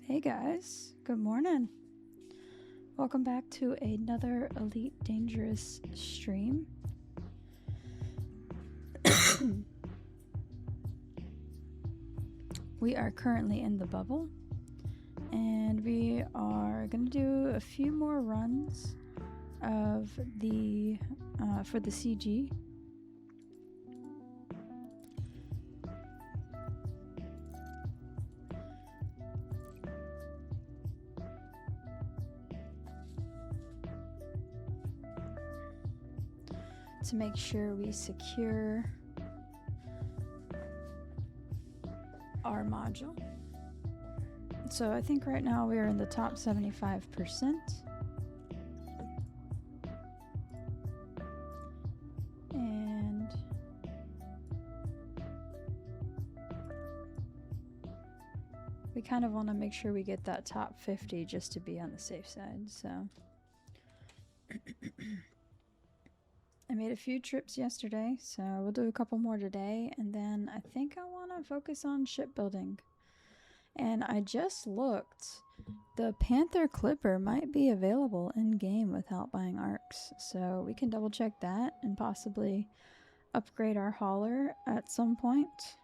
Hey guys, good morning. Welcome back to another Elite Dangerous stream. We are currently in the bubble, and we are going to do a few more runs of the for the CG. To make sure we secure our module. So I think right now we are in the top 75%. And we kind of want to make sure we get that top 50 just to be on the safe side, so. I made a few trips yesterday, so we'll do a couple more today, and then I think I want to focus on shipbuilding. And I just looked. The Panther Clipper might be available in-game without buying arcs, so we can double check that and possibly upgrade our hauler at some point.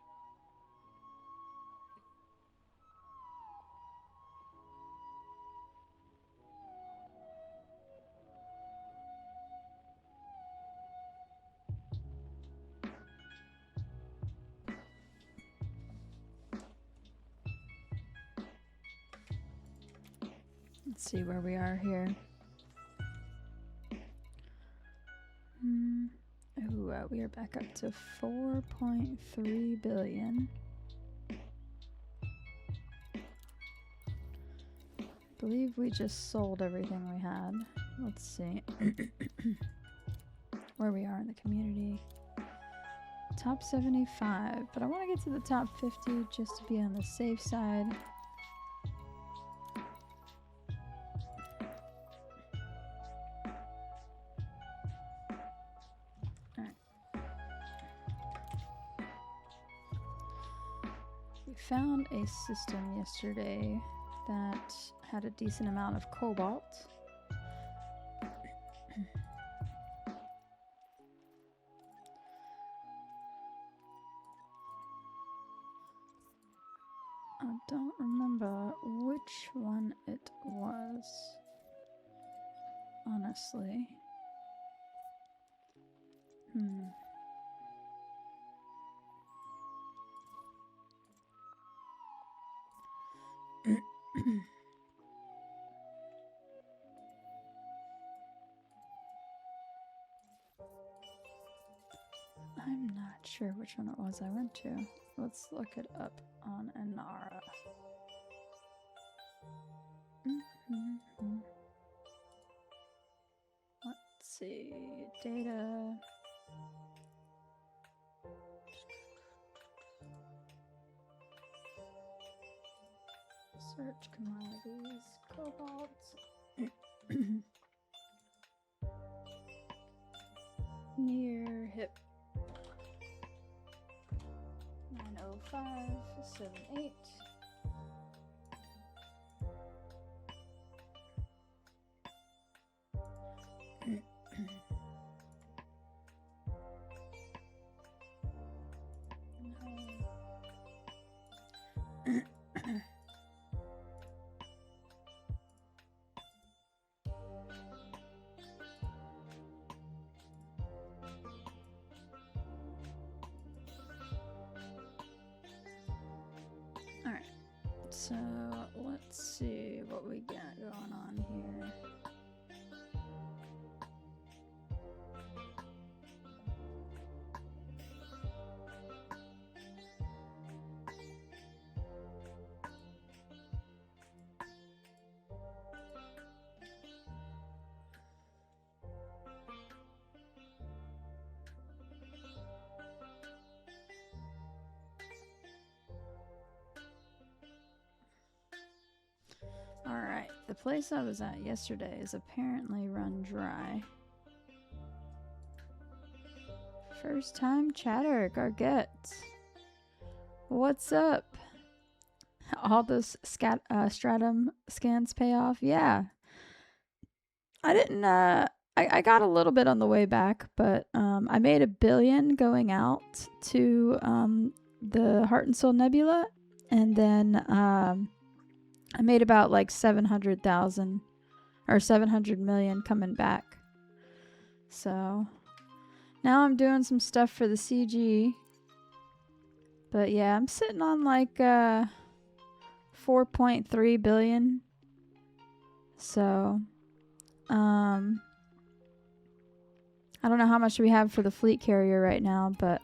Let's see where we are here. We are back up to 4.3 billion. I believe we just sold everything we had. Let's see where we are in the community. Top 75, but I want to get to the top 50 just to be on the safe side. We found a system yesterday that had a decent amount of cobalt. I don't remember which one it was, honestly. I'm not sure which one it was I went to. Let's look it up on Inara. Let's see, data. Search commodities, cobalt. Near hip. 90578. Alright, so let's see what we got going on here. Alright, the place I was at yesterday is apparently run dry. First time chatter, Gargette. What's up? All those stratum scans pay off. Yeah. I didn't, I got a little bit on the way back, but I made $1 billion going out to the Heart and Soul Nebula. And then I made about like 700,000 or 700 million coming back. So now I'm doing some stuff for the CG. But yeah, I'm sitting on like 4.3 billion. So I don't know how much we have for the fleet carrier right now, but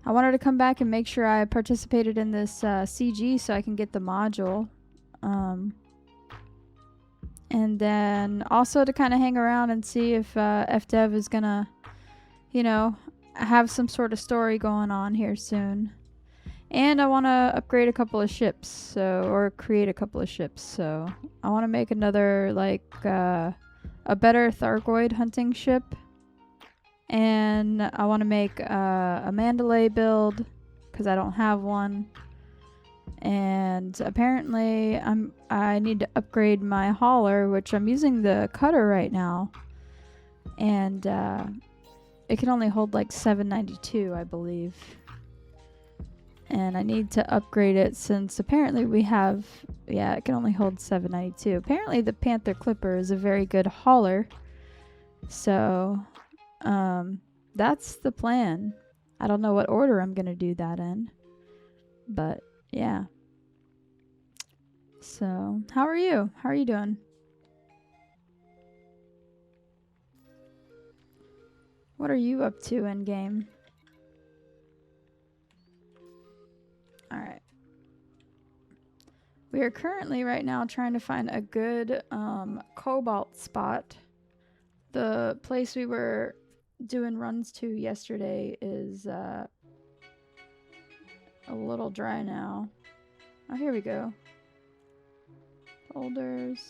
I wanted to come back and make sure I participated in this CG so I can get the module. And then also to kind of hang around and see if FDev is going to, you know, have some sort of story going on here soon. And I want to upgrade a couple of ships, or create a couple of ships. So I want to make another, like, a better Thargoid hunting ship. And I want to make a Mandalay build, because I don't have one. And apparently I need to upgrade my hauler, which I'm using the cutter right now. And it can only hold like 792, I believe. And I need to upgrade it since apparently we have, yeah, it can only hold 792. Apparently the Panther Clipper is a very good hauler. So that's the plan. I don't know what order I'm going to do that in. But yeah. So, how are you? How are you doing? What are you up to in game? Alright. We are currently right now trying to find a good Cobalt spot. The place we were doing runs to yesterday is a little dry now. Oh, here we go. Boulders.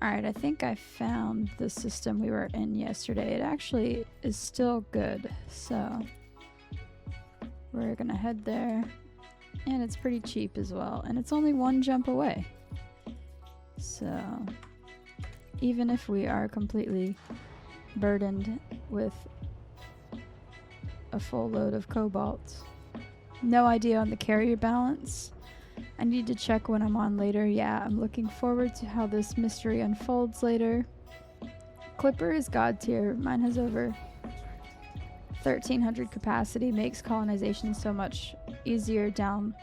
Alright, I think I found the system we were in yesterday. It actually is still good, so we're gonna head there. And it's pretty cheap as well, and it's only one jump away. So even if we are completely burdened with a full load of Cobalt, no idea on the carrier balance. I need to check when I'm on later. Yeah, I'm looking forward to how this mystery unfolds later. Clipper is god tier. Mine has over 1,300 capacity. Makes colonization so much easier down.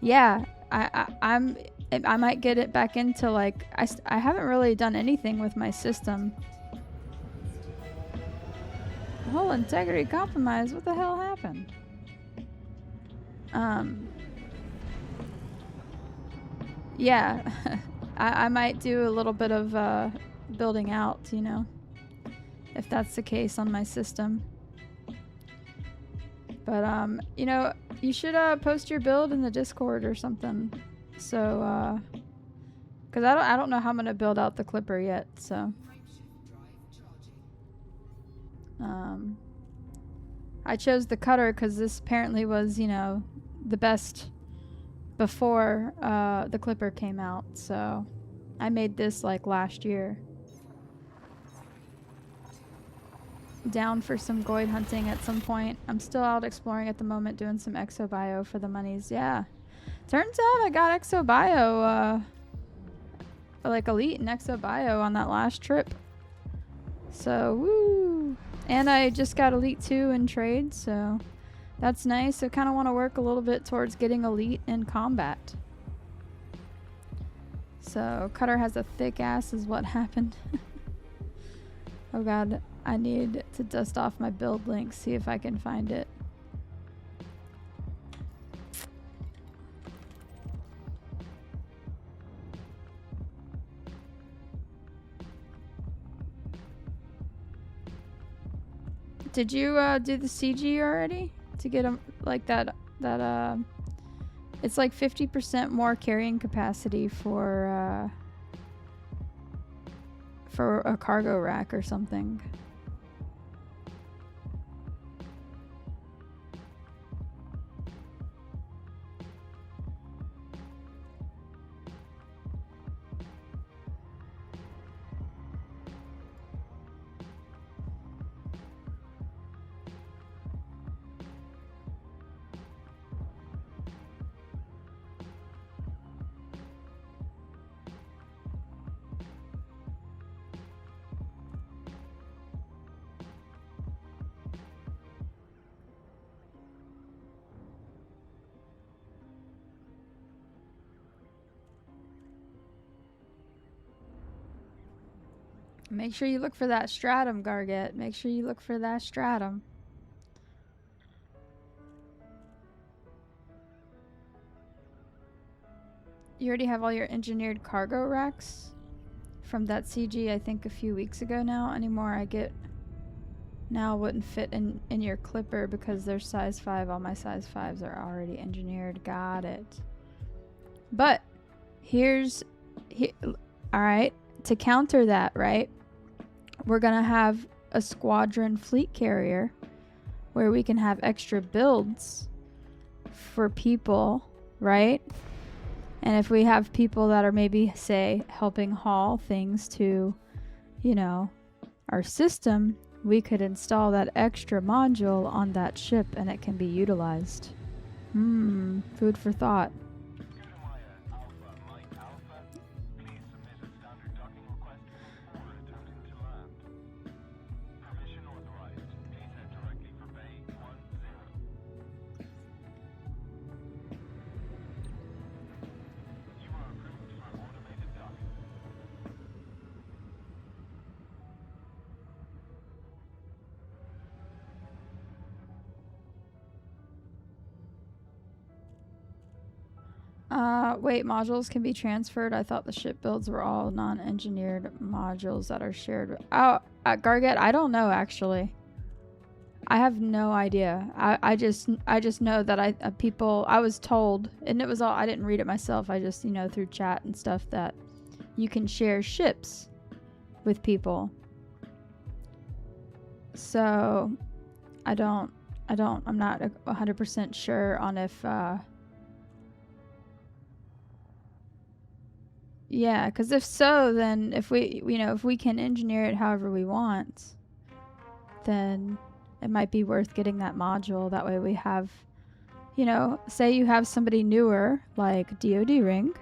Yeah, I might get it back into, like, I haven't really done anything with my system. Whole integrity compromised. What the hell happened? Yeah, I might do a little bit of building out, you know, if that's the case on my system. But, you know, you should post your build in the Discord or something. So, because I don't know how I'm going to build out the Clipper yet, so. I chose the cutter because this apparently was, you know, the best before the Clipper came out, so I made this like last year. Down for some Goid hunting at some point. I'm still out exploring at the moment, doing some exobio for the monies. Yeah, turns out I got exobio, like elite and exobio on that last trip. So woo! And I just got elite 2 in trade, so that's nice. I kind of want to work a little bit towards getting elite in combat. So Cutter has a thick ass is what happened. Oh god, I need to dust off my build link, see if I can find it. Did you do the CG already to get them like that? It's like 50% more carrying capacity for a cargo rack or something. Make sure you look for that stratum, Garget. Make sure you look for that stratum. You already have all your engineered cargo racks from that CG, I think, a few weeks ago now. Anymore I get now wouldn't fit in your clipper because they're size 5. All my size 5s are already engineered. Got it. But alright, to counter that, right? We're gonna have a squadron fleet carrier where we can have extra builds for people, right? And if we have people that are maybe, say, helping haul things to, you know, our system, we could install that extra module on that ship and it can be utilized. Food for thought. Wait, modules can be transferred? I thought the ship builds were all non-engineered modules that are shared. Oh, Garget, I don't know, actually. I have no idea. I just know that I was told, and it was all, I didn't read it myself. I just, you know, through chat and stuff, that you can share ships with people. So, I'm not 100% sure on if, yeah, because if so, then if we can engineer it however we want, then it might be worth getting that module. That way we have, you know, say you have somebody newer, like DoD Ring,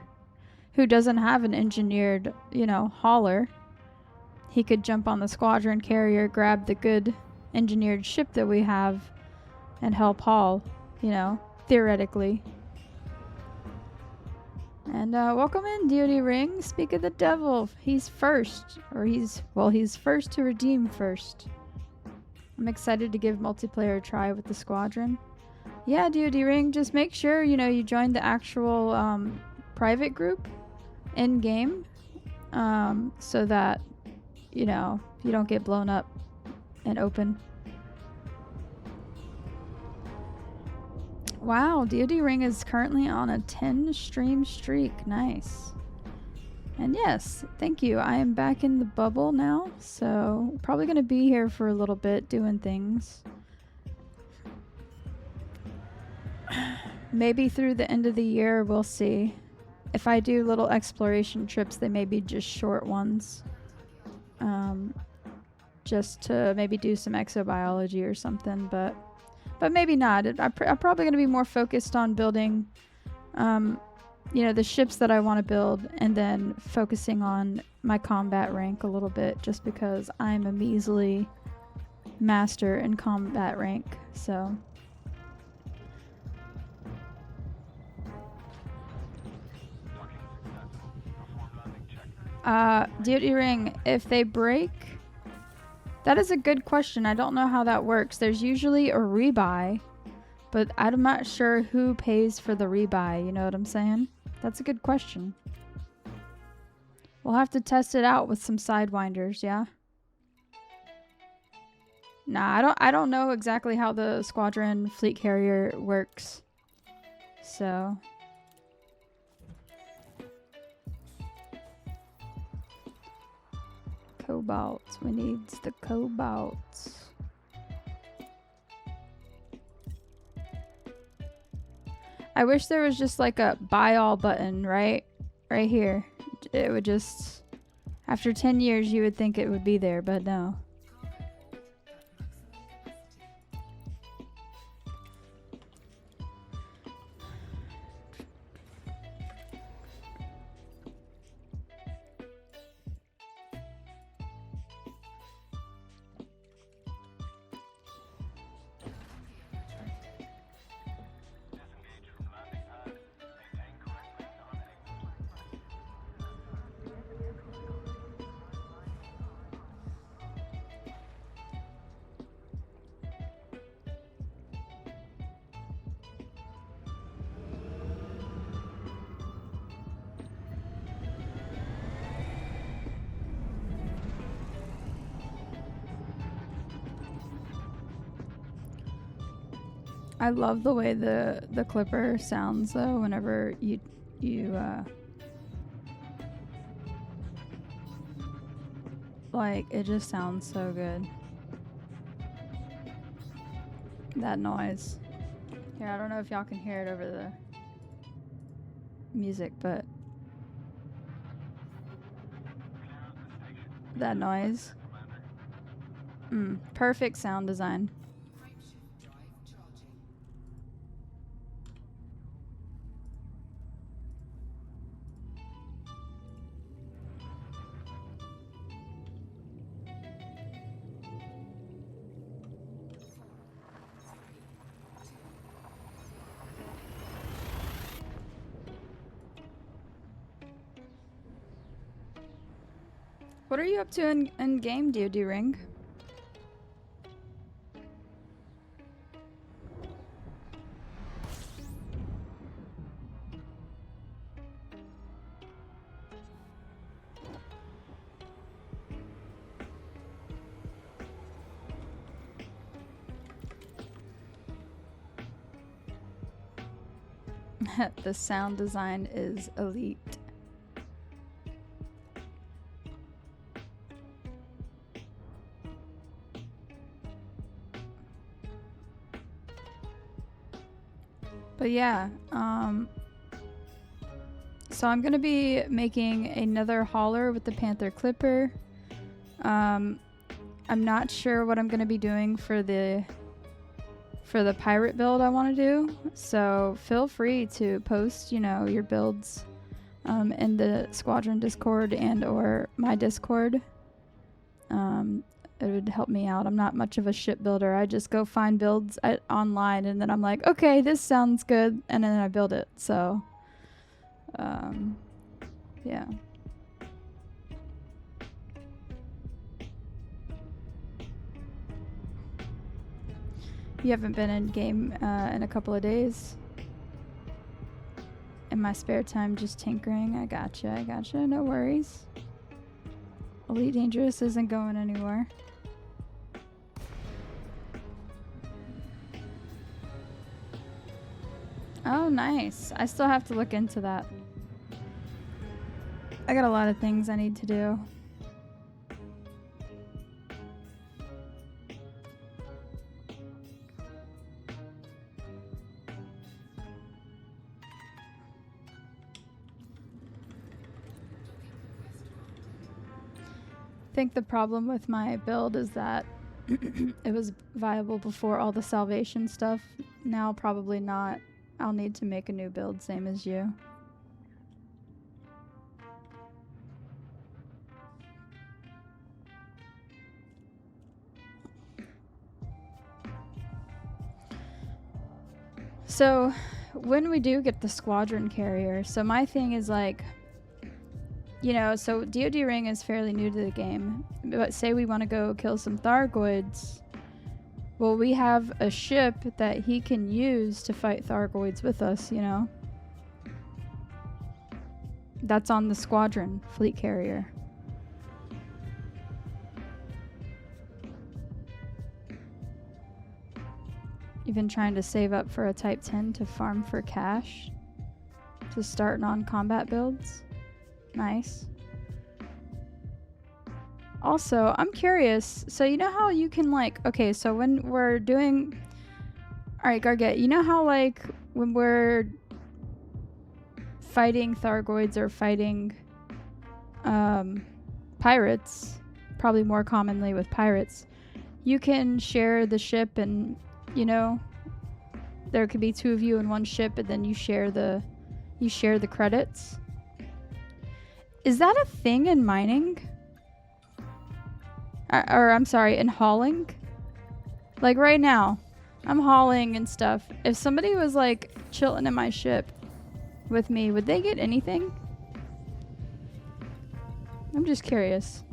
who doesn't have an engineered, you know, hauler. He could jump on the squadron carrier, grab the good engineered ship that we have, and help haul, you know, theoretically. And welcome in, DoD Ring. Speak of the devil. He's first. Or he's first to redeem first. I'm excited to give multiplayer a try with the squadron. Yeah, DoD Ring, just make sure, you know, you join the actual private group in-game so that, you know, you don't get blown up and open. Wow, DoD Ring is currently on a 10 stream streak. Nice. And yes, thank you. I am back in the bubble now, so probably going to be here for a little bit doing things. Maybe through the end of the year, we'll see. If I do little exploration trips, they may be just short ones. Just to maybe do some exobiology or something, but maybe not. I'm probably going to be more focused on building, you know, the ships that I want to build, and then focusing on my combat rank a little bit, just because I'm a measly master in combat rank. So, DoD Ring, if they break, that is a good question. I don't know how that works. There's usually a rebuy, but I'm not sure who pays for the rebuy. You know what I'm saying? That's a good question. We'll have to test it out with some sidewinders, yeah? Nah, I don't know exactly how the squadron fleet carrier works. So Cobalt. We need the Cobalt. I wish there was just like a buy all button right here. It would just, after 10 years you would think it would be there, but no. I love the way the clipper sounds though whenever you like, it just sounds so good. That noise. Here, I don't know if y'all can hear it over the music, but that noise. Perfect sound design. What are you up to in game, DoD Ring? The sound design is elite. But yeah, so I'm gonna be making another hauler with the Panther Clipper. I'm not sure what I'm gonna be doing for the pirate build I want to do. So feel free to post, your builds in the Squadron Discord and or my Discord. It would help me out. I'm not much of a ship builder. I just go find builds online and then I'm like, okay, this sounds good, and then I build it. So yeah. You haven't been in game in a couple of days? In my spare time, just tinkering. I gotcha. No worries. Elite Dangerous isn't going anywhere. Oh, nice. I still have to look into that. I got a lot of things I need to do. I think the problem with my build is that it was viable before all the salvation stuff. Now probably not. I'll need to make a new build, same as you. So when we do get the squadron carrier, so my thing is like, so DoD Ring is fairly new to the game, but say we want to go kill some Thargoids. Well, we have a ship that he can use to fight Thargoids with us, That's on the squadron fleet carrier. You've been trying to save up for a Type 10 to farm for cash to start non-combat builds. Nice. Also, I'm curious. So you know how you can like, okay, so when we're doing, all right, Garget, you know how like when we're fighting Thargoids or fighting pirates, probably more commonly with pirates, you can share the ship, and you know, there could be two of you in one ship, and then you share the credits. Is that a thing in mining? Or I'm sorry, in hauling? Like right now, I'm hauling and stuff. If somebody was like chilling in my ship with me, would they get anything? I'm just curious.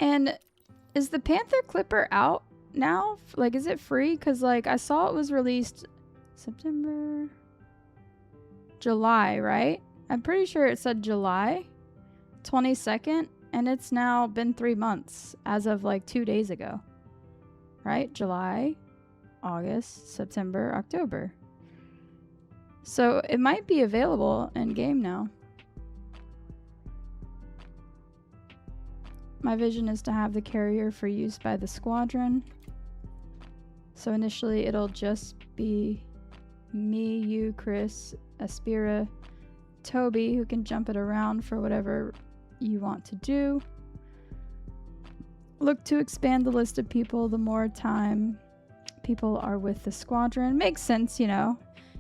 And is the Panther Clipper out now? Like, is it free? Because, like, I saw it was released September, July, right? I'm pretty sure it said July 22nd, and it's now been 3 months as of, like, 2 days ago. Right? July, August, September, October. So it might be available in game now. My vision is to have the carrier for use by the squadron. So initially it'll just be me, you, Chris, Aspira, Toby, who can jump it around for whatever you want to do. Look to expand the list of people the more time people are with the squadron. Makes sense, you know.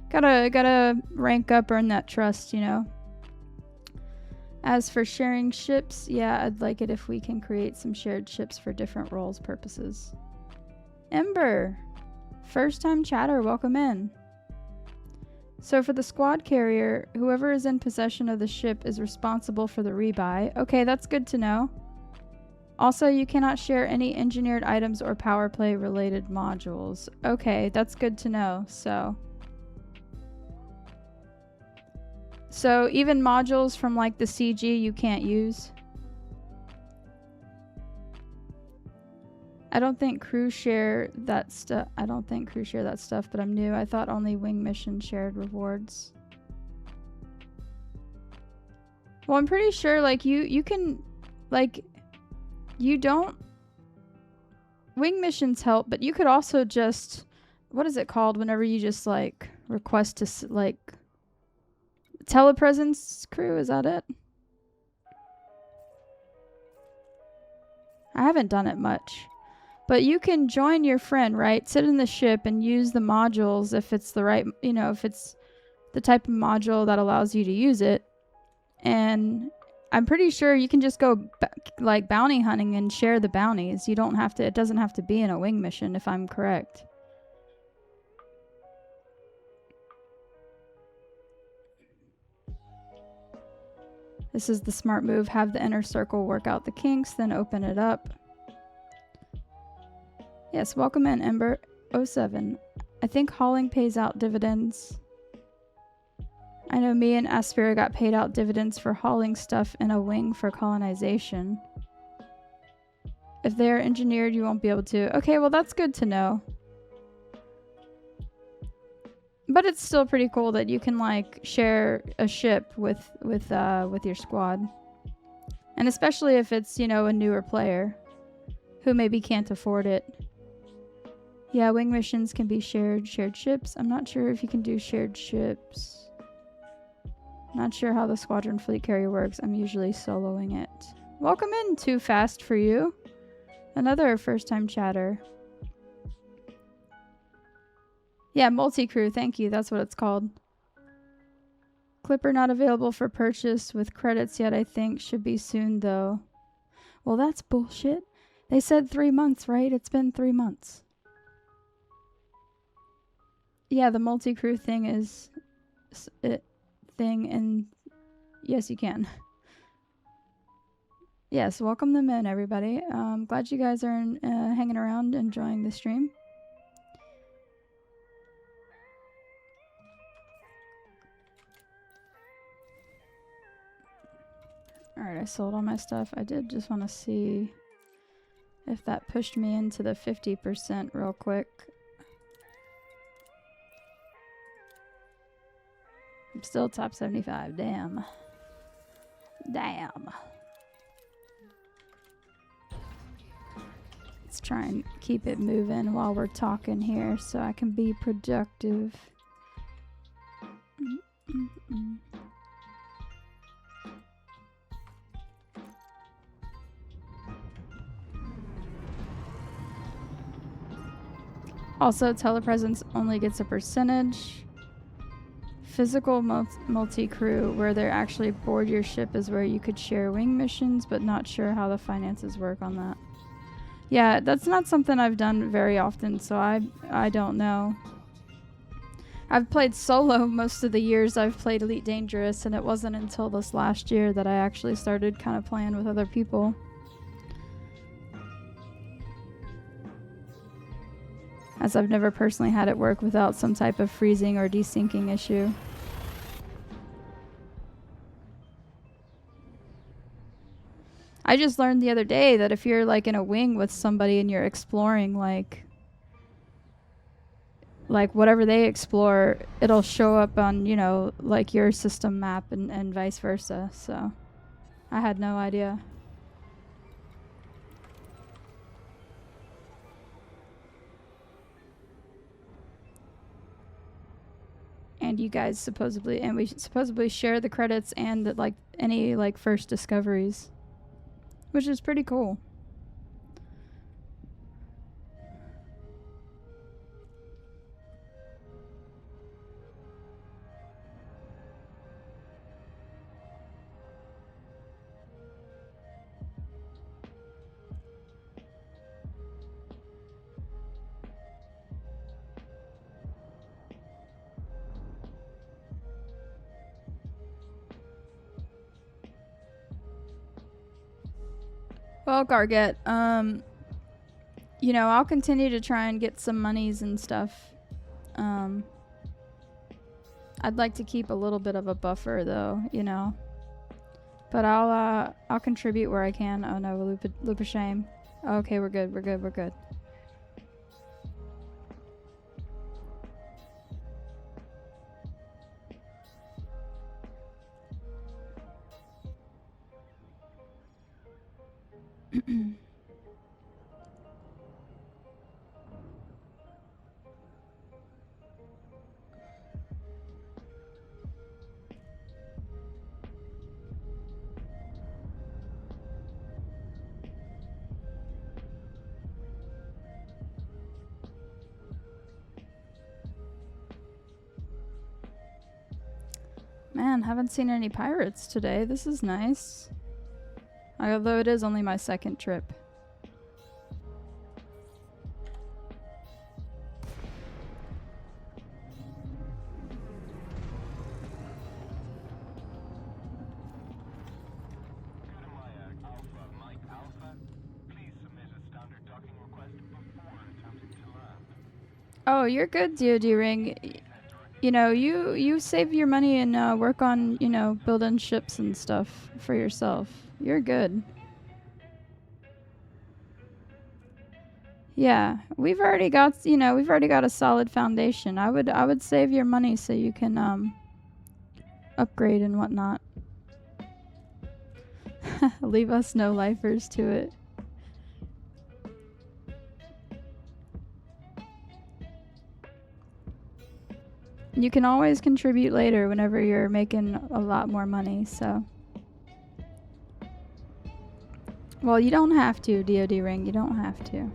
Gotta rank up, earn that trust, you know. As for sharing ships, yeah, I'd like it if we can create some shared ships for different roles purposes. Ember, first time chatter, welcome in. So for the squad carrier, whoever is in possession of the ship is responsible for the rebuy. Okay, that's good to know. Also, you cannot share any engineered items or power play related modules. Okay, that's good to know. So even modules from like the CG you can't use. I don't think crew share that stuff. But I'm new. I thought only wing mission shared rewards. Well, I'm pretty sure like you can like you don't wing missions help, but you could also just, what is it called whenever you just like request to like telepresence crew, is that it? I haven't done it much. But you can join your friend, right? Sit in the ship and use the modules if it's the right, you know, if it's the type of module that allows you to use it. And I'm pretty sure you can just go like bounty hunting and share the bounties. You don't have to, it doesn't have to be in a wing mission if I'm correct. This is the smart move. Have the inner circle work out the kinks, then open it up. Yes, welcome in, Ember 07. I think hauling pays out dividends. I know me and Aspira got paid out dividends for hauling stuff in a wing for colonization. If they are engineered, you won't be able to. Okay, well that's good to know. But it's still pretty cool that you can like share a ship with your squad. And especially if it's, you know, a newer player who maybe can't afford it. Yeah, wing missions can be shared ships. I'm not sure if you can do shared ships. Not sure how the squadron fleet carrier works. I'm usually soloing it. Welcome in, Too Fast for You. Another first time chatter. Yeah, multi-crew, thank you. That's what it's called. Clipper not available for purchase with credits yet, I think. Should be soon, though. Well, that's bullshit. They said 3 months, right? It's been 3 months. Yeah, the multi-crew thing is... and... Yes, you can. Yes, welcome them in, everybody. Glad you guys are hanging around, enjoying the stream. Alright, I sold all my stuff. I did just want to see if that pushed me into the 50% real quick. I'm still top 75. Damn. Damn. Let's try and keep it moving while we're talking here so I can be productive. Also, telepresence only gets a percentage. Physical multi-crew, where they're actually aboard your ship, is where you could share wing missions, but not sure how the finances work on that. Yeah, that's not something I've done very often, so I don't know. I've played solo most of the years I've played Elite Dangerous, and it wasn't until this last year that I actually started kind of playing with other people. As I've never personally had it work without some type of freezing or desyncing issue. I just learned the other day that if you're like in a wing with somebody and you're exploring like whatever they explore, it'll show up on, you know, like your system map and vice versa. So I had no idea. And you guys supposedly share the credits and like any like first discoveries, which is pretty cool. Well, Garget, you know, I'll continue to try and get some monies and stuff. I'd like to keep a little bit of a buffer, though, you know. But I'll contribute where I can. Oh no, loop of shame. Okay, we're good. We're good. We're good. Man, haven't seen any pirates today. This is nice. Although it is only my second trip. Oh, you're good, DoD Ring. You know, you save your money and work on, you know, building ships and stuff for yourself. You're good. Yeah, we've already got a solid foundation. I would save your money so you can upgrade and whatnot. Leave us no lifers to it. You can always contribute later whenever you're making a lot more money, so. Well, you don't have to, DoD Ring. You don't have to.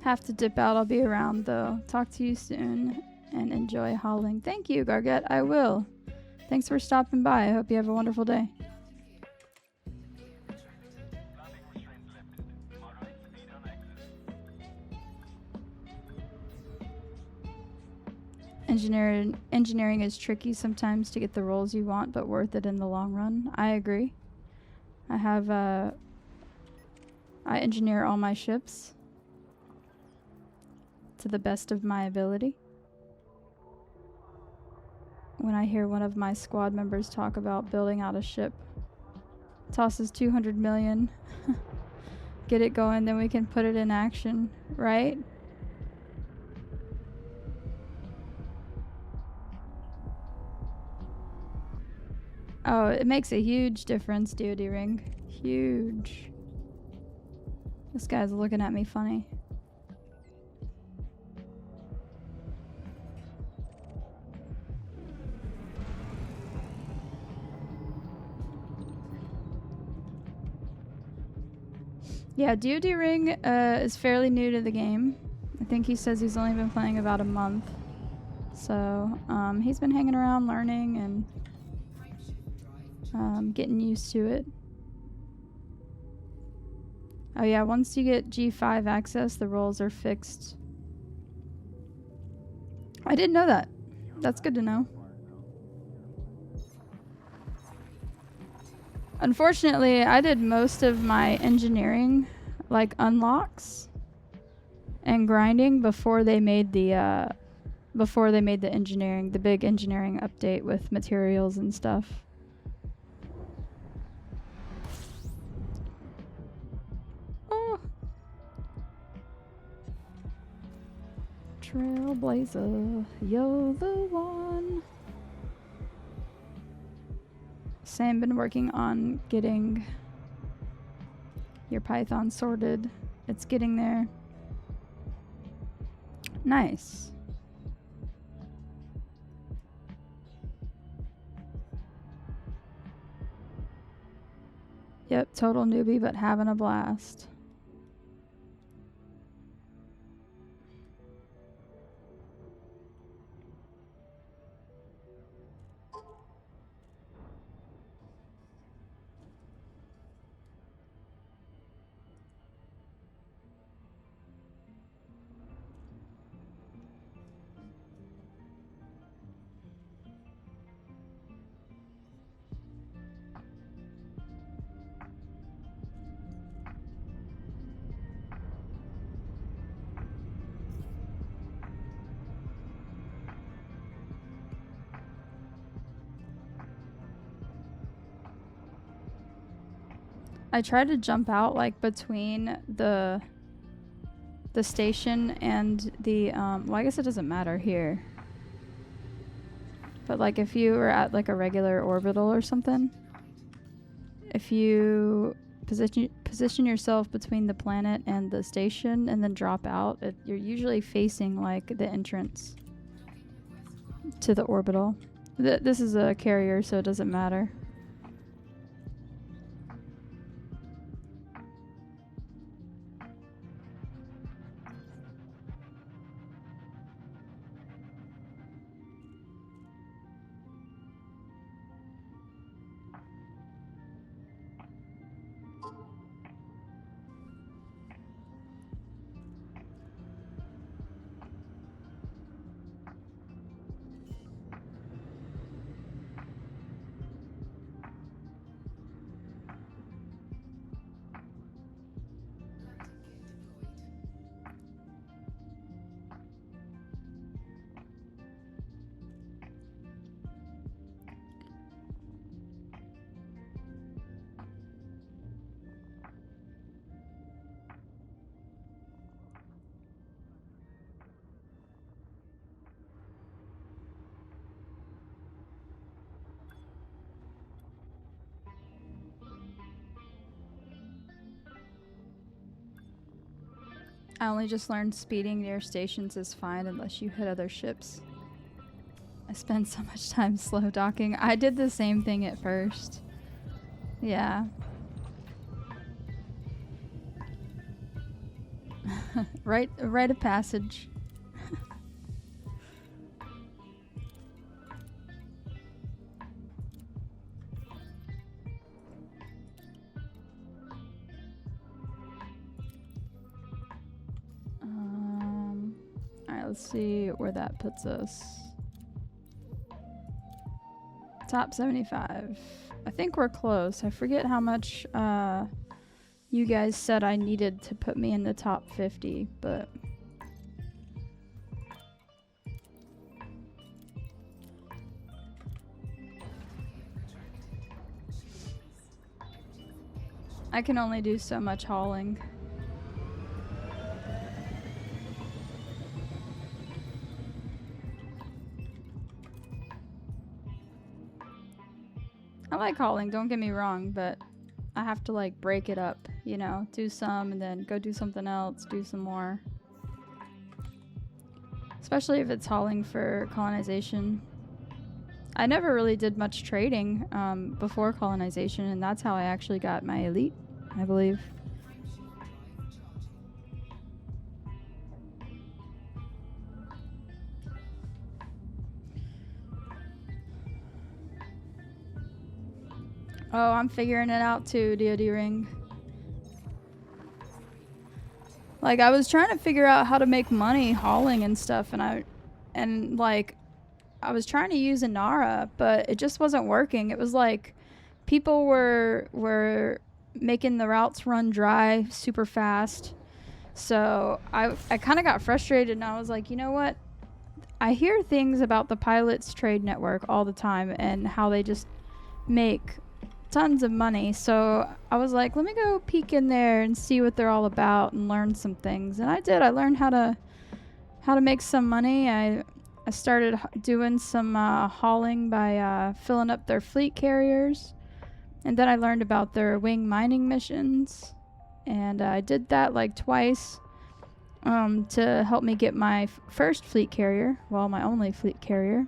Have to dip out. I'll be around though. Talk to you soon and enjoy hauling. Thank you, Garget. I will. Thanks for stopping by. I hope you have a wonderful day. Engineering is tricky sometimes to get the roles you want, but worth it in the long run. I agree. I engineer all my ships to the best of my ability. When I hear one of my squad members talk about building out a ship, tosses 200 million, get it going, then we can put it in action, right? Oh, it makes a huge difference, DoD Ring. Huge. This guy's looking at me funny. Yeah, DoD Ring is fairly new to the game. I think he says he's only been playing about a month. So, he's been hanging around learning and getting used to it. Oh yeah, once you get G5 access, the roles are fixed. I didn't know that. That's good to know. Unfortunately, I did most of my engineering, like unlocks and grinding before they made the engineering, the big engineering update with materials and stuff. Oh. Trailblazer, you're the one. Sam been working on getting your Python sorted. It's getting there. Nice. Yep, total newbie, but having a blast. I tried to jump out like between the station and the well, I guess it doesn't matter here. But like if you were at like a regular orbital or something, if you position yourself between the planet and the station and then drop out, you're usually facing like the entrance to the orbital. This is a carrier, so it doesn't matter. I only just learned speeding near stations is fine unless you hit other ships. I spend so much time slow docking. I did the same thing at first. Yeah. Rite of passage. Alright, let's see where that puts us. Top 75. I think we're close. I forget how much you guys said I needed to put me in the top 50, but I can only do so much hauling. I like hauling, don't get me wrong, but I have to like break it up, you know, do some and then go do something else, do some more. Especially if it's hauling for colonization. I never really did much trading before colonization, and that's how I actually got my elite, I believe. Oh, I'm figuring it out too, DoD Ring. Like, I was trying to figure out how to make money hauling and stuff, and I was trying to use Inara, but it just wasn't working. It was like people were making the routes run dry super fast. So I kind of got frustrated, and I was like, you know what? I hear things about the Pilots Trade Network all the time and how they just make tons of money. So I was like, let me go peek in there and see what they're all about and learn some things. And I did. I learned how to make some money. I started doing some hauling by filling up their fleet carriers. And then I learned about their wing mining missions. And I did that like twice to help me get my first fleet carrier. Well, my only fleet carrier.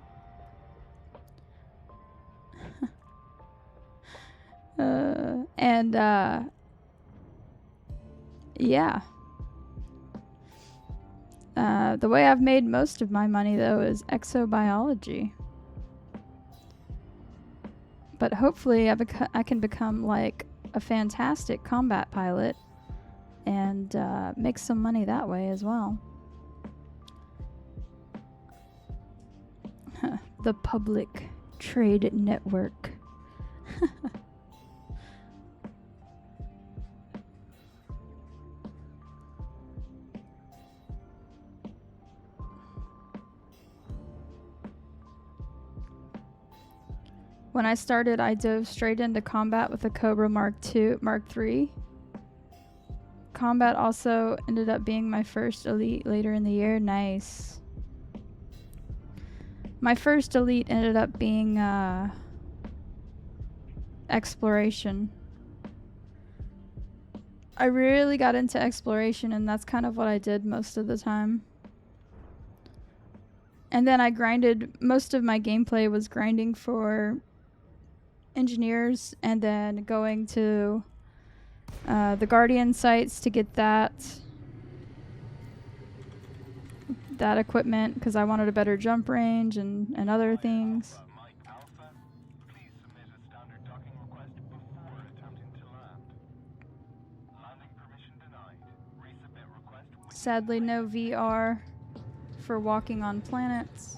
Yeah. The way I've made most of my money, though, is exobiology. But hopefully I can become, like, a fantastic combat pilot and make some money that way as well. The Public Trade Network. When I started, I dove straight into combat with the Cobra Mark III. Combat also ended up being my first elite later in the year. Nice. My first elite ended up being exploration. I really got into exploration, and that's kind of what I did most of the time. And then I grinded. Most of my gameplay was grinding for engineers and then going to the Guardian sites to get that equipment because I wanted a better jump range and other things. Sadly, no VR for walking on planets.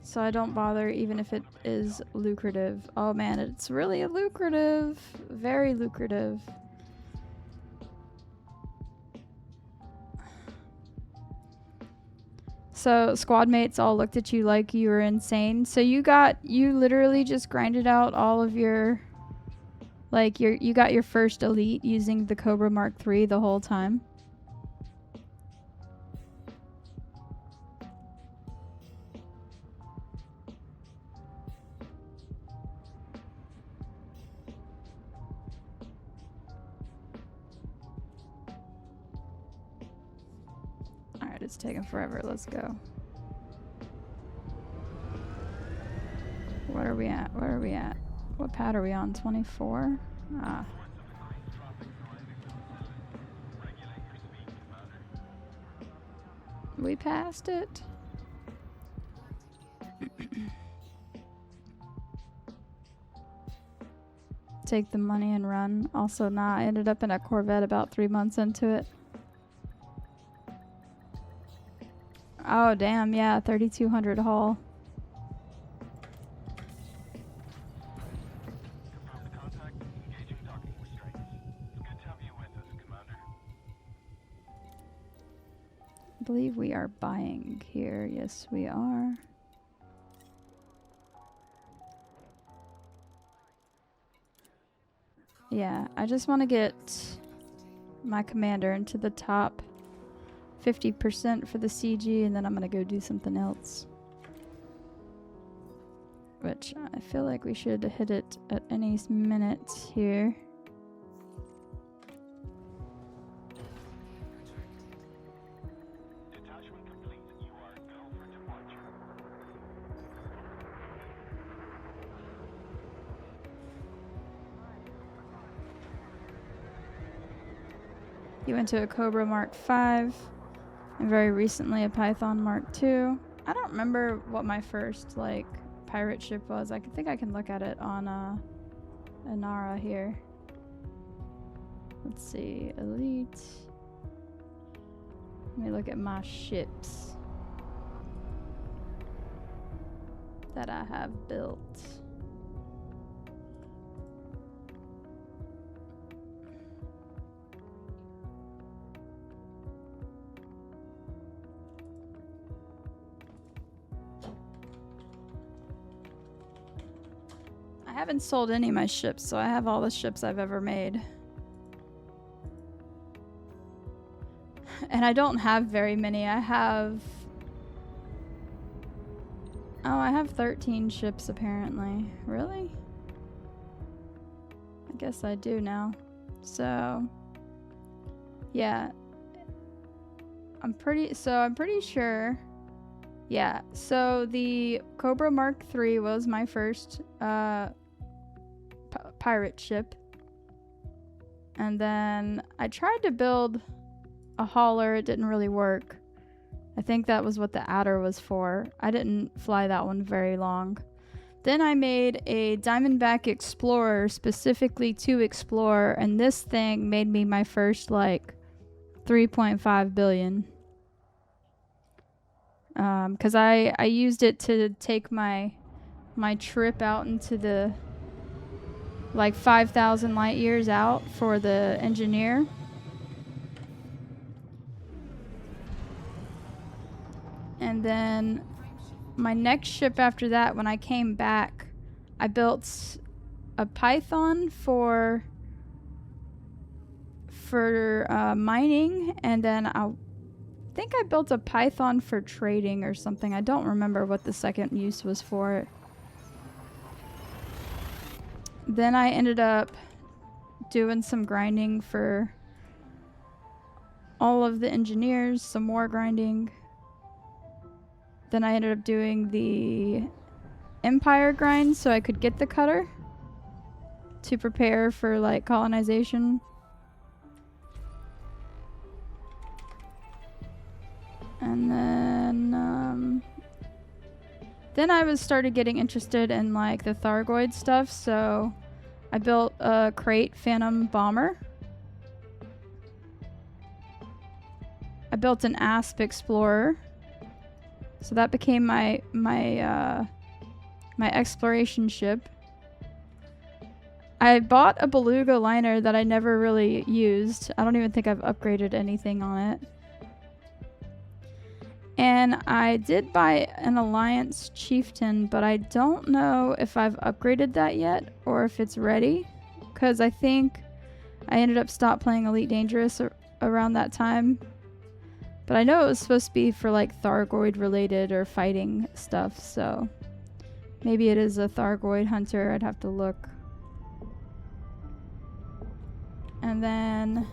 So I don't bother even if it is lucrative. Oh man, it's really lucrative. Very lucrative. So squad mates all looked at you like you were insane. So you literally just grinded out all of your, like you got your first elite using the Cobra Mark III the whole time. It's taking forever. Let's go. What are we at? Where are we at? What pad are we on? 24? Ah. We passed it. Take the money and run. Also, nah, I ended up in a Corvette about 3 months into it. Oh, damn, yeah, 3,200 haul. I believe we are buying here. Yes, we are. Yeah, I just want to get my commander into the top 50% for the CG, and then I'm going to go do something else. Which I feel like we should hit it at any minute here. You went to a Cobra Mark 5, and very recently a Python Mark 2. I don't remember what my first, like, pirate ship was. I think I can look at it on Inara here. Let's see, Elite. Let me look at my ships that I have built. I haven't sold any of my ships, so I have all the ships I've ever made. And I don't have very many. I have 13 ships apparently. Really? I guess I do now. So, yeah. I'm pretty sure. Yeah, so the Cobra Mark III was my first pirate ship. And then I tried to build a hauler. It didn't really work. I think that was what the adder was for. I didn't fly that one very long. Then I made a Diamondback Explorer specifically to explore, and this thing made me my first like 3.5 billion. Because I used it to take my trip out into the like 5,000 light years out for the engineer. And then my next ship after that, when I came back, I built a Python for mining, and then I think I built a Python for trading or something. I don't remember what the second use was for it. Then I ended up doing some grinding for all of the engineers, some more grinding. Then I ended up doing the Empire grind so I could get the cutter to prepare for like colonization. And then I started getting interested in like the Thargoid stuff, so I built a Crate Phantom Bomber. I built an Asp Explorer, so that became my exploration ship. I bought a Beluga liner that I never really used. I don't even think I've upgraded anything on it. And I did buy an Alliance Chieftain, but I don't know if I've upgraded that yet or if it's ready. Because I think I ended up stopped playing Elite Dangerous around that time. But I know it was supposed to be for like Thargoid related or fighting stuff, so maybe it is a Thargoid hunter. I'd have to look. And then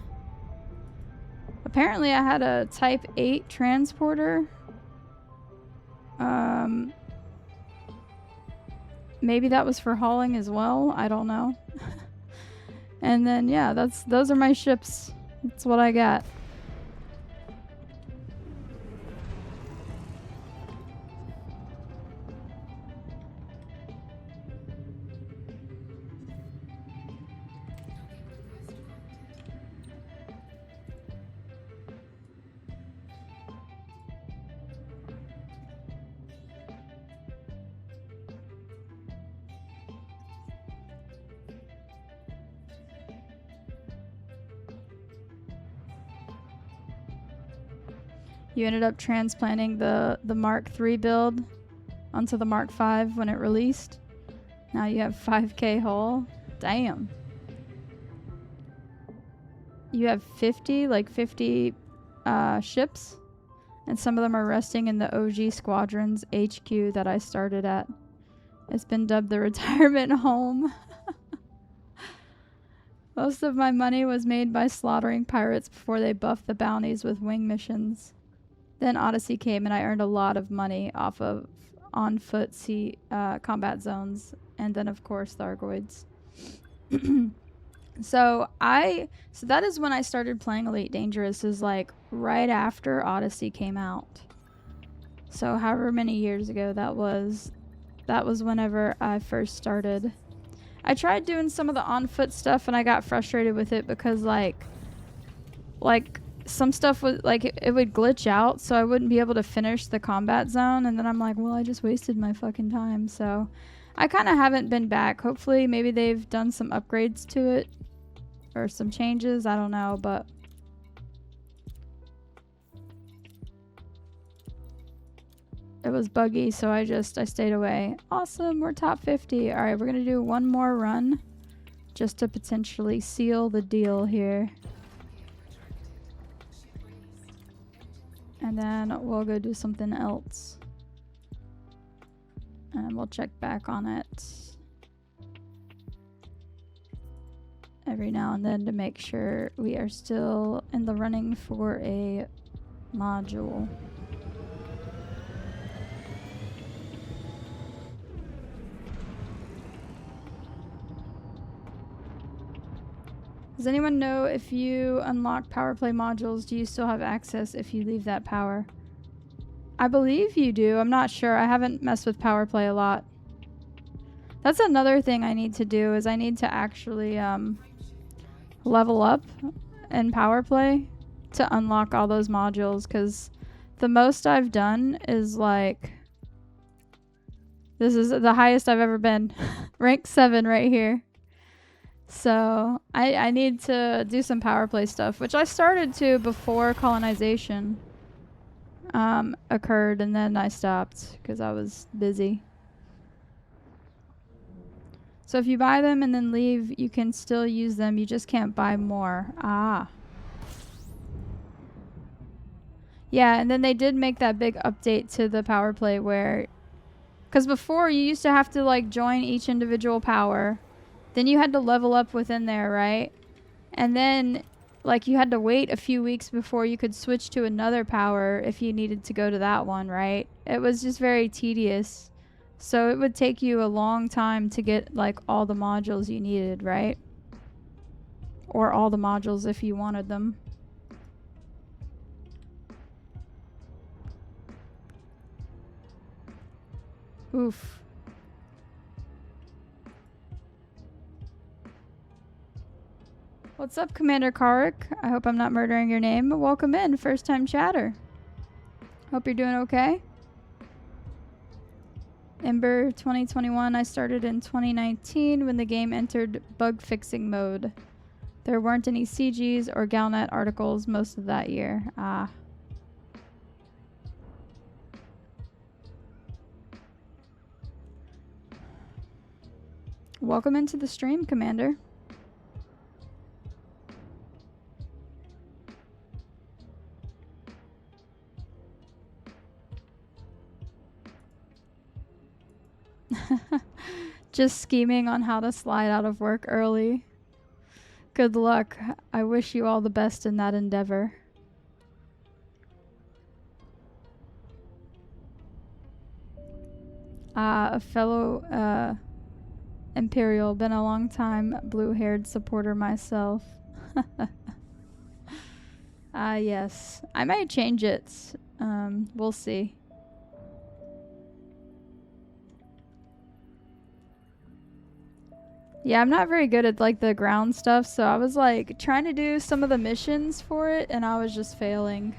apparently I had a Type 8 transporter. Maybe that was for hauling as well. I don't know. And then yeah, those are my ships. That's what I got. You ended up transplanting the Mark III build onto the Mark V when it released. Now you have 5k hull. Damn. You have 50 ships. And some of them are resting in the OG Squadron's HQ that I started at. It's been dubbed the retirement home. Most of my money was made by slaughtering pirates before they buffed the bounties with wing missions. Then Odyssey came and I earned a lot of money off of on-foot sea combat zones. And then, of course, Thargoids. So that is when I started playing Elite Dangerous, is like right after Odyssey came out. So however many years ago that was whenever I first started. I tried doing some of the on-foot stuff and I got frustrated with it because like some stuff was like it would glitch out, so I wouldn't be able to finish the combat zone, and then I'm like, well, I just wasted my fucking time. So I kind of haven't been back. Hopefully maybe they've done some upgrades to it or some changes, I don't know, but it was buggy, so I stayed away. Awesome, we're top 50. All right, we're gonna do one more run just to potentially seal the deal here. And then we'll go do something else. And we'll check back on it every now and then to make sure we are still in the running for a module. Does anyone know if you unlock power play modules, do you still have access if you leave that power? I believe you do. I'm not sure. I haven't messed with power play a lot. That's another thing I need to do, is I need to actually level up in power play to unlock all those modules, because the most I've done is like, this is the highest I've ever been. Rank 7 right here. So I need to do some power play stuff, which I started to before colonization occurred, and then I stopped because I was busy. So if you buy them and then leave, you can still use them. You just can't buy more. Ah. Yeah, and then they did make that big update to the power play where, because before you used to have to like join each individual power. Then you had to level up within there, right? And then, like, you had to wait a few weeks before you could switch to another power if you needed to go to that one, right? It was just very tedious. So it would take you a long time to get, like, all the modules you needed, right? Or all the modules if you wanted them. Oof. What's up, Commander Karik? I hope I'm not murdering your name, but welcome in, first time chatter. Hope you're doing okay. Ember 2021, I started in 2019 when the game entered bug fixing mode. There weren't any CGs or Galnet articles most of that year. Ah. Welcome into the stream, Commander. Just scheming on how to slide out of work early. Good luck. I wish you all the best in that endeavor. A fellow Imperial, been a long time blue-haired supporter myself. Yes. I might change it. We'll see. Yeah, I'm not very good at like the ground stuff, so I was like trying to do some of the missions for it and I was just failing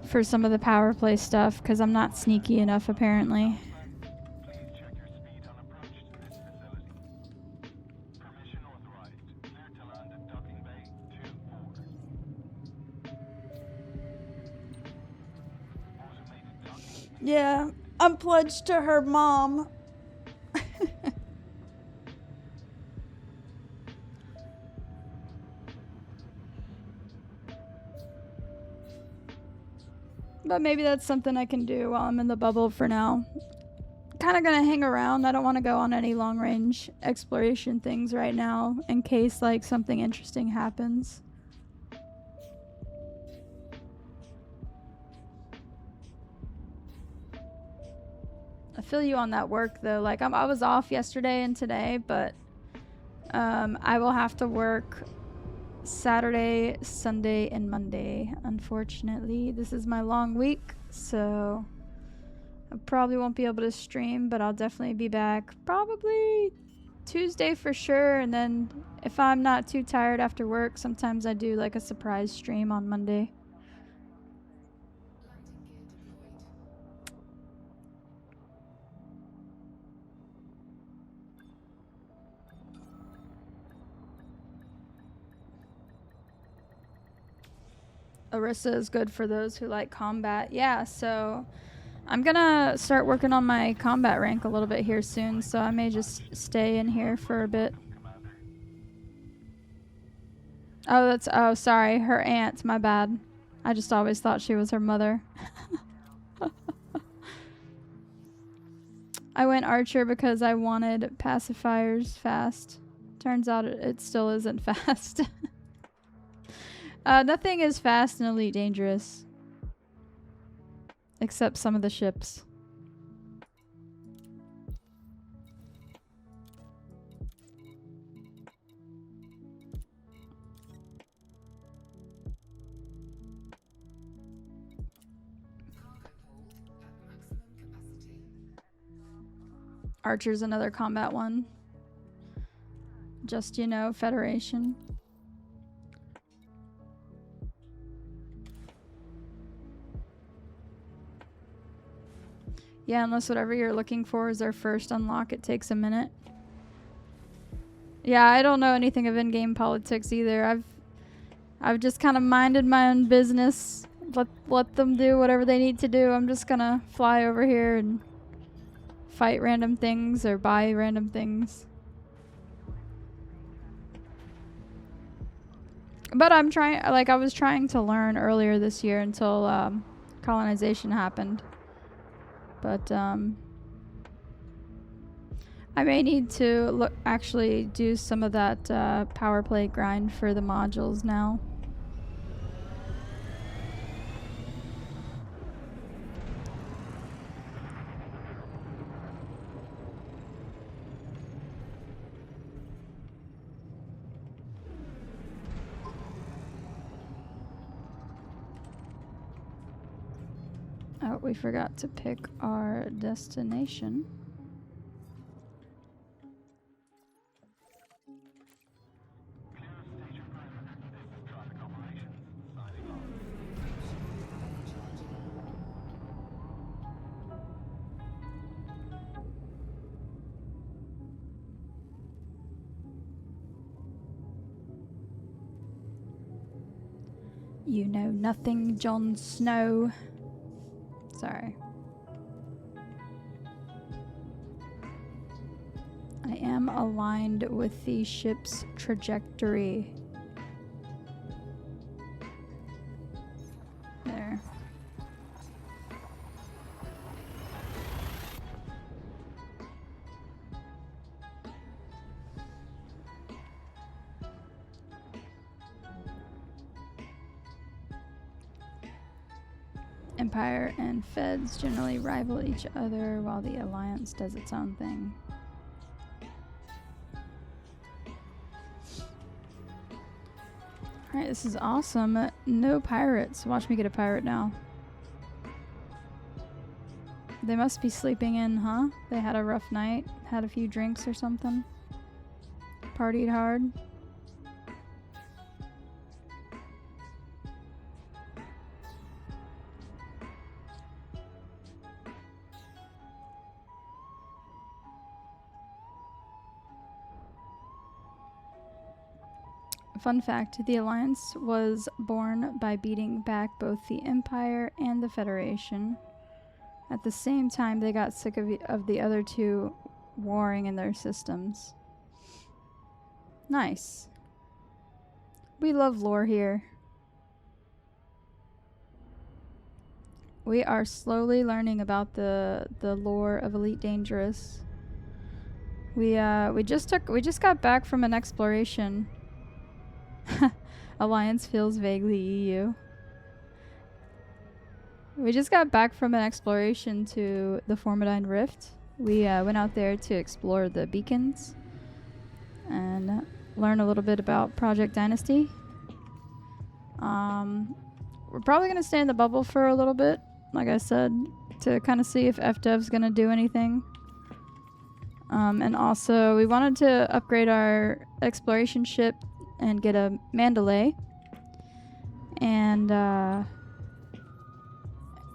for some of the power play stuff because I'm not sneaky enough apparently. Yeah, I'm pledged to her mom. But maybe that's something I can do while I'm in the bubble for now. Kind of gonna hang around. I don't want to go on any long range exploration things right now in case like something interesting happens. I feel you on that work though. Like I was off yesterday and today, but I will have to work Saturday, Sunday, and Monday. Unfortunately, this is my long week, so I probably won't be able to stream, but I'll definitely be back probably Tuesday for sure. And then if I'm not too tired after work, sometimes I do like a surprise stream on Monday. Orisa is good for those who like combat. Yeah, so I'm gonna start working on my combat rank a little bit here soon, so I may just stay in here for a bit. Oh, sorry, her aunt, my bad. I just always thought she was her mother. I went archer because I wanted pacifiers fast. Turns out it still isn't fast. Nothing is fast in Elite Dangerous. Except some of the ships. Archer's another combat one. Just, you know, Federation. Yeah, unless whatever you're looking for is our first unlock, it takes a minute. Yeah, I don't know anything of in-game politics either. I've just kind of minded my own business. Let them do whatever they need to do. I'm just gonna fly over here and fight random things or buy random things. But I'm trying, like I was trying to learn earlier this year until colonization happened. But I may need to actually do some of that power play grind for the modules now. Oh, we forgot to pick our destination. You know nothing, Jon Snow. Sorry. I am aligned with the ship's trajectory. There. Empire and Feds generally rival each other while the Alliance does its own thing. Alright, this is awesome. No pirates. Watch me get a pirate now. They must be sleeping in, huh? They had a rough night, had a few drinks or something. Partied hard. Fun fact, the Alliance was born by beating back both the Empire and the Federation. At the same time, they got sick of the other two warring in their systems. Nice. We love lore here. We are slowly learning about the lore of Elite Dangerous. We just got back from an exploration. Alliance feels vaguely EU. We just got back from an exploration to the Formidine Rift. We went out there to explore the beacons and learn a little bit about Project Dynasty. We're probably going to stay in the bubble for a little bit, like I said, to kind of see if FDev's going to do anything. And also, we wanted to upgrade our exploration ship and get a Mandalay.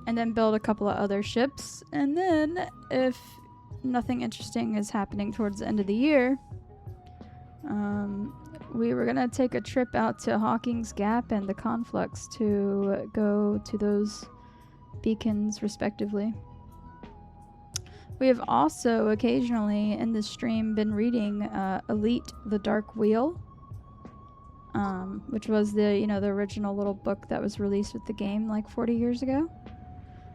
And then build a couple of other ships. And then, if nothing interesting is happening towards the end of the year, we were going to take a trip out to Hawking's Gap and the Conflux to go to those beacons, respectively. We have also occasionally in this stream been reading Elite the Dark Wheel, which was the original little book that was released with the game like 40 years ago.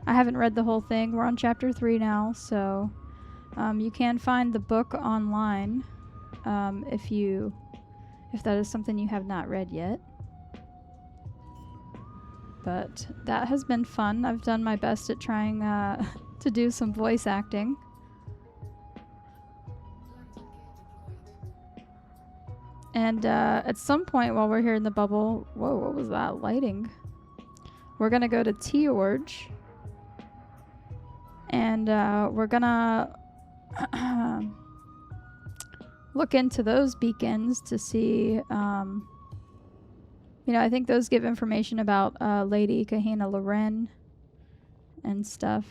I haven't read the whole thing. We're on chapter 3 now, so you can find the book online if that is something you have not read yet. But that has been fun. I've done my best at trying to do some voice acting. And at some point while we're here in the bubble, whoa, what was that lighting? We're gonna go to T-Orge. And we're gonna look into those beacons to see, I think those give information about Lady Kahina Loren and stuff.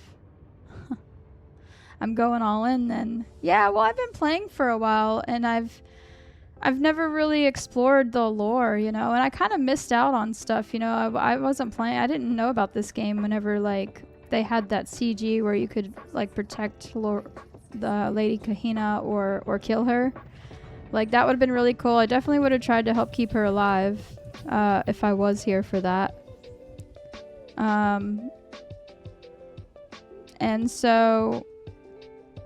I'm going all in then. Yeah, well, I've been playing for a while, and I've never really explored the lore, and I kind of missed out on stuff, I wasn't playing. I didn't know about this game whenever, they had that CG where you could, protect the Lady Kahina or kill her. That would have been really cool. I definitely would have tried to help keep her alive if I was here for that. And so,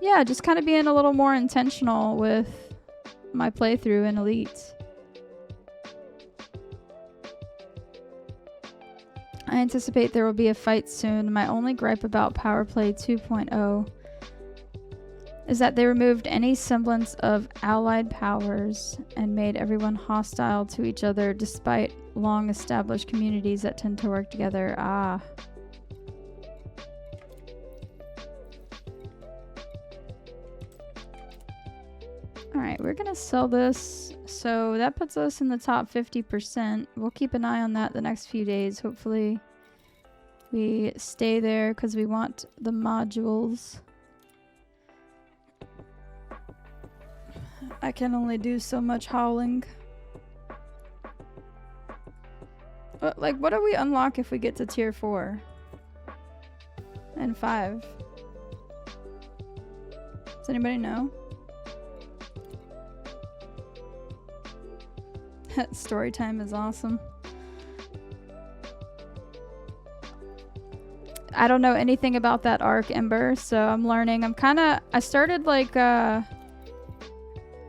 yeah, just kind of being a little more intentional with my playthrough in Elite. I anticipate there will be a fight soon. My only gripe about Power Play 2.0 is that they removed any semblance of allied powers and made everyone hostile to each other despite long-established communities that tend to work together. Alright, we're gonna sell this. So that puts us in the top 50%. We'll keep an eye on that the next few days. Hopefully we stay there because we want the modules. I can only do so much howling. What do we unlock if we get to tier 4? And 5? Does anybody know? Story time is awesome. I don't know anything about that arc, Ember, so I'm learning. I started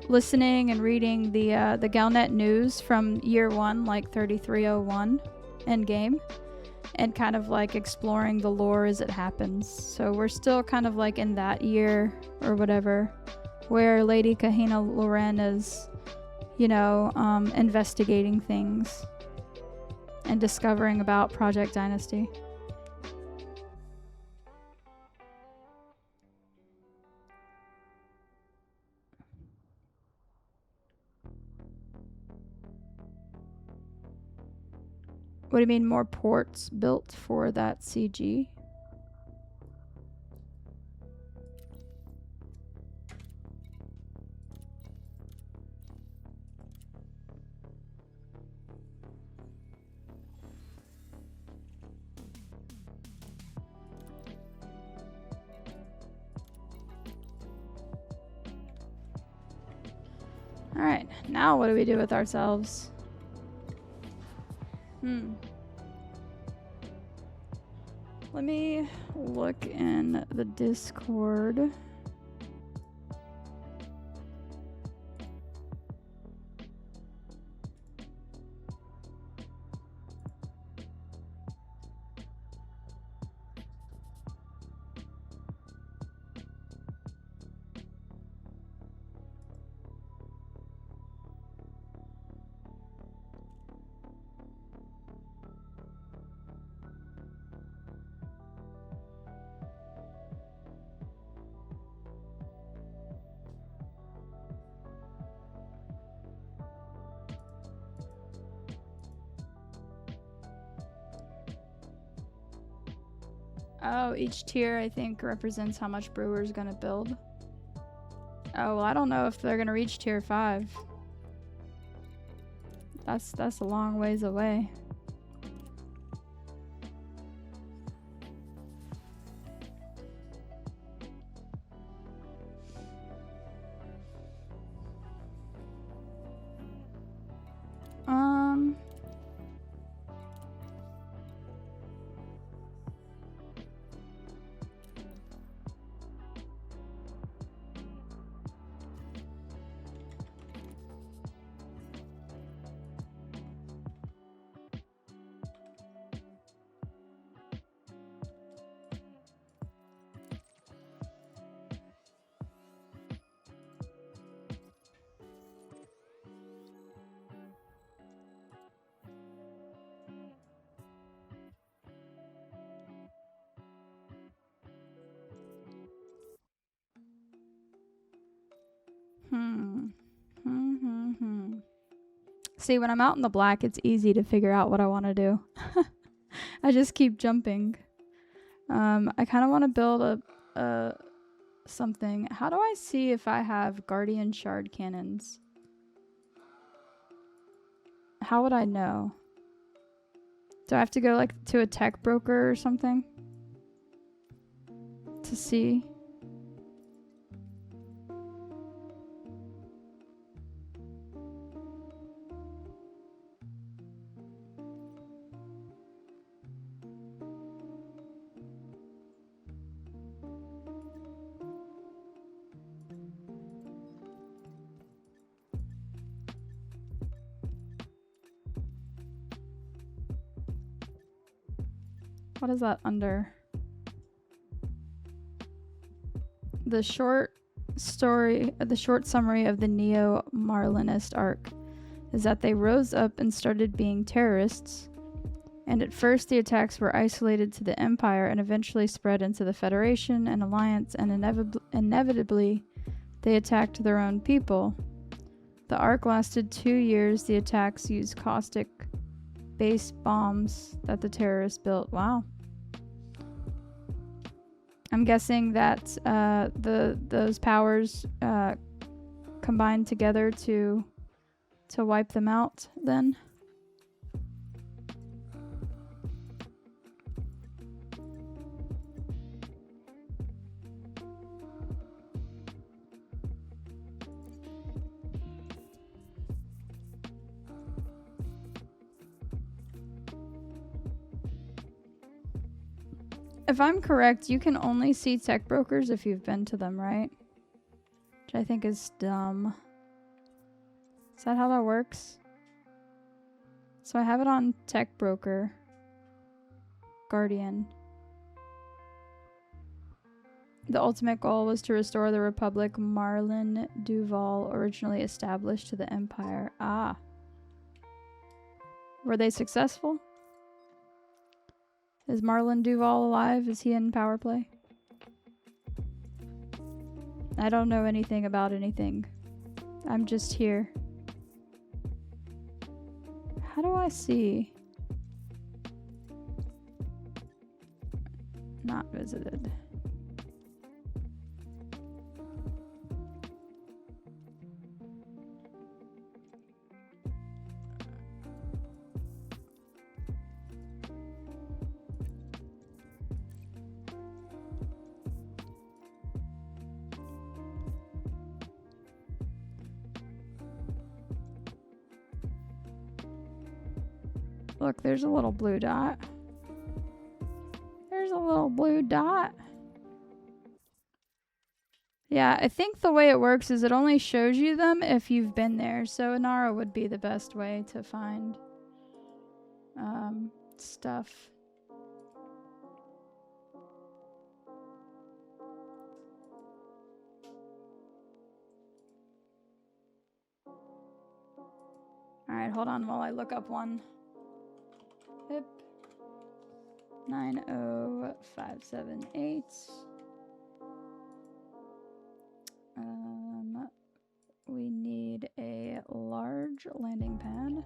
listening and reading the Galnet news from year 1, 3301 end game, and kind of exploring the lore as it happens. So we're still kind of in that year or whatever, where Lady Kahina Loren is investigating things and discovering about Project Dynasty. What do you mean more ports built for that CG? Now what do we do with ourselves? Let me look in the Discord. Oh, each tier I think represents how much Brewer's gonna build. Oh, well, I don't know if they're gonna reach tier 5. That's a long ways away. See, when I'm out in the black, it's easy to figure out what I want to do. I just keep jumping. I kind of want to build a something. How do I see if I have Guardian Shard cannons? How would I know? Do I have to go like to a tech broker or something to see? What is that under? The short summary of the Neo-Marlinist arc is that they rose up and started being terrorists, and at first the attacks were isolated to the Empire and eventually spread into the Federation and Alliance, and inevitably they attacked their own people. The arc lasted 2 years. The attacks used caustic base bombs that the terrorists built. Wow. I'm guessing that those powers combined together to wipe them out then. If I'm correct, you can only see tech brokers if you've been to them, right? Which I think is dumb. Is that how that works? So I have it on tech broker. Guardian. The ultimate goal was to restore the Republic Marlin Duval originally established to the Empire. Ah. Were they successful? Is Marlin Duval alive? Is he in power play? I don't know anything about anything. I'm just here. How do I see? Not visited. Look, there's a little blue dot. There's a little blue dot. Yeah, I think the way it works is it only shows you them if you've been there. So Inara would be the best way to find stuff. Alright, hold on while I look up one. Hip 90578. We need a large landing pad.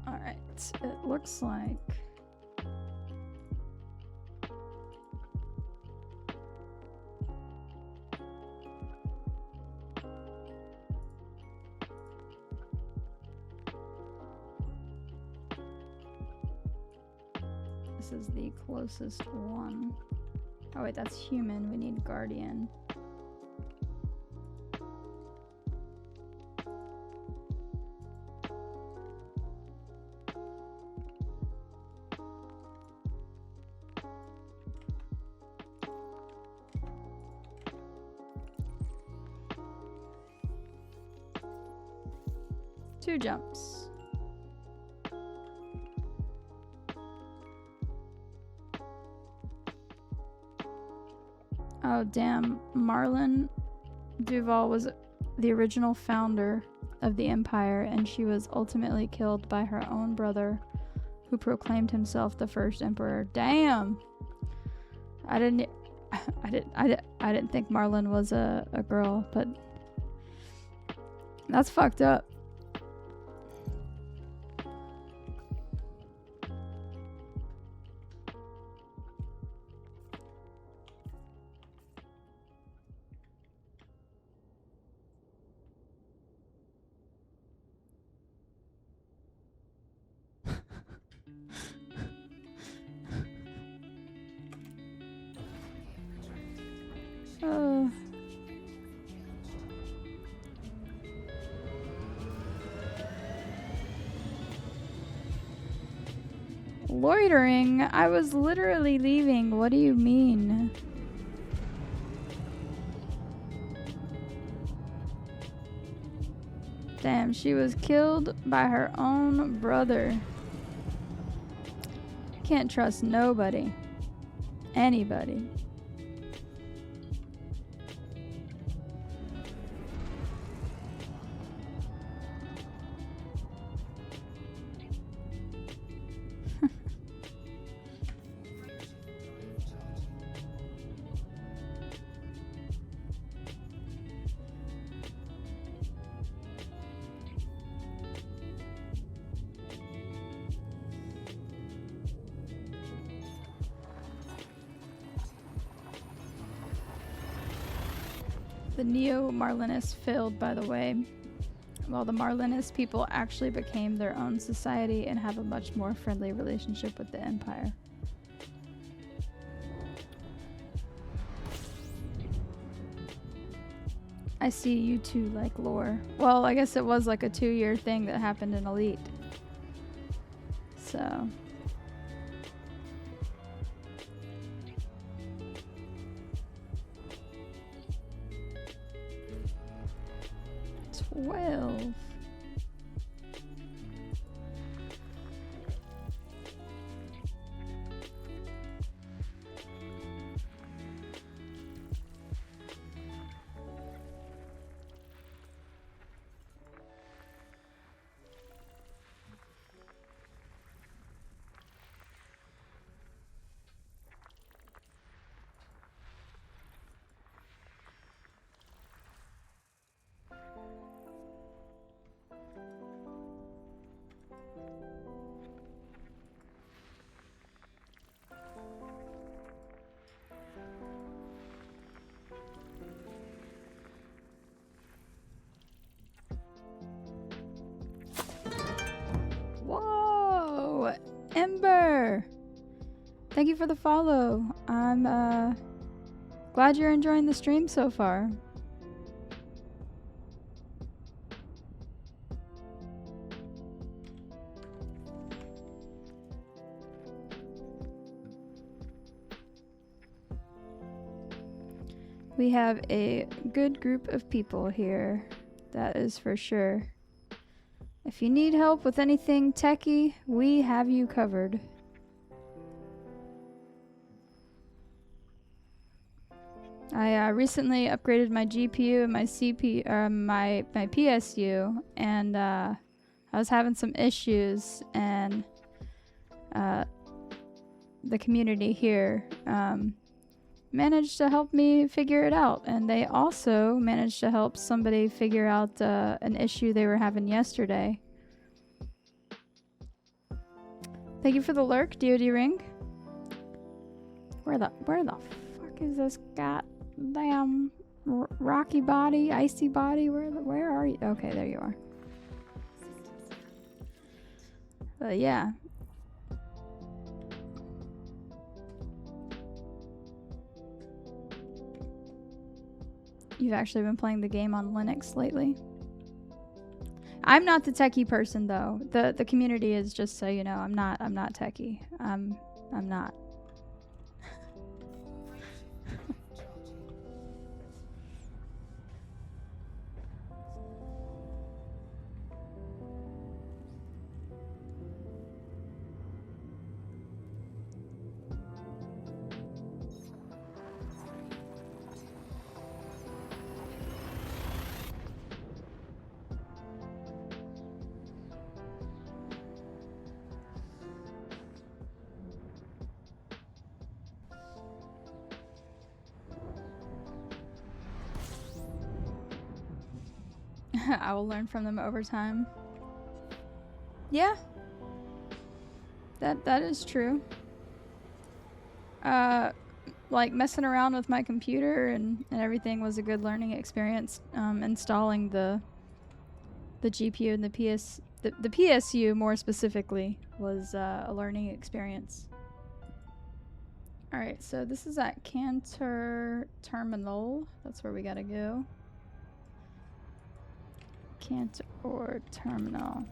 Alright, it looks like this is the closest one. Oh wait, that's human. We need guardian. Two jumps. Oh damn, Marlon Duval was the original founder of the Empire, and she was ultimately killed by her own brother, who proclaimed himself the first emperor. Damn! I didn't think Marlon was a girl, but that's fucked up. Loitering? I was literally leaving. What do you mean? Damn, she was killed by her own brother. Can't trust nobody. Anybody. The Neo-Marlinists failed, by the way, while the Marlinist people actually became their own society and have a much more friendly relationship with the Empire. I see you two like lore. Well, I guess it was like a 2-year thing that happened in Elite. So... 12. Ember! Thank you for the follow. I'm glad you're enjoying the stream so far. We have a good group of people here, that is for sure. If you need help with anything techie, we have you covered. I recently upgraded my GPU and my CPU, my PSU, and I was having some issues, and the community here managed to help me figure it out, and they also managed to help somebody figure out an issue they were having yesterday. Thank you for the lurk, DoD Ring. Where the fuck is this goddamn rocky body, icy body? Where are you? Okay, there you are. But yeah. You've actually been playing the game on Linux lately. I'm not the techie person though. The community is, just so you know, I'm not techie. I'm not. I will learn from them over time. Yeah. That is true. Like messing around with my computer and everything was a good learning experience. Installing the GPU and the PSU more specifically was a learning experience. Alright, so this is at Cantor Terminal. That's where we gotta go. Cantor Terminal.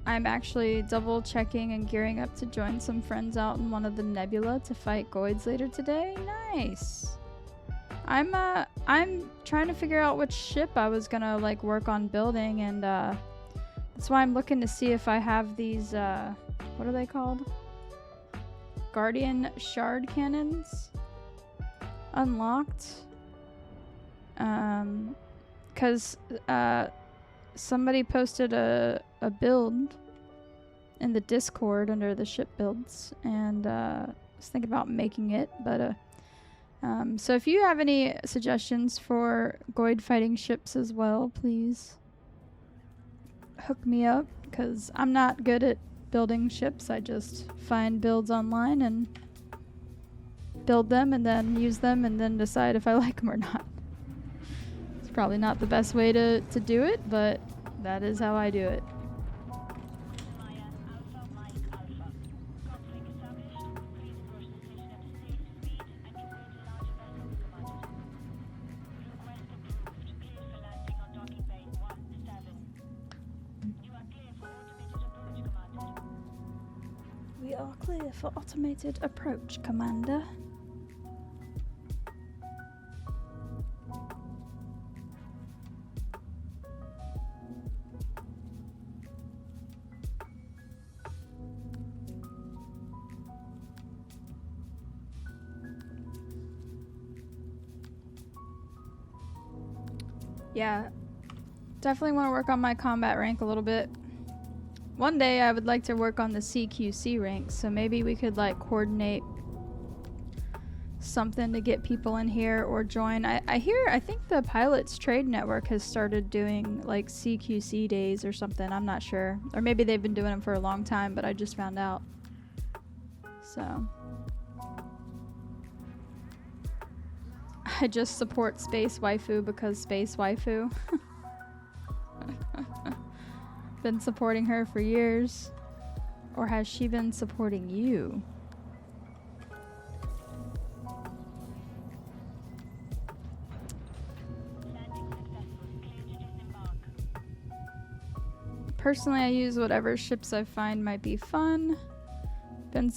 I'm actually double checking and gearing up to join some friends out in one of the nebula to fight Goids later today. Nice. I'm trying to figure out which ship I was gonna like work on building, and that's why I'm looking to see if I have these what are they called? Guardian shard cannons unlocked. Cause somebody posted a build in the Discord under the ship builds, and I was thinking about making it, but so if you have any suggestions for Goid fighting ships as well, please hook me up, because I'm not good at building ships. I just find builds online and build them and then use them and then decide if I like them or not. It's probably not the best way to do it, but that is how I do it. We are clear for automated approach, Commander. Yeah, definitely want to work on my combat rank a little bit. One day I would like to work on the CQC rank, so maybe we could like coordinate something to get people in here or join. I think the Pilots Trade Network has started doing like CQC days or something. I'm not sure. Or maybe they've been doing them for a long time, but I just found out. So I just support Space Waifu because Space Waifu. Been supporting her for years. Or has she been supporting you? Personally, I use whatever ships I find might be fun. Been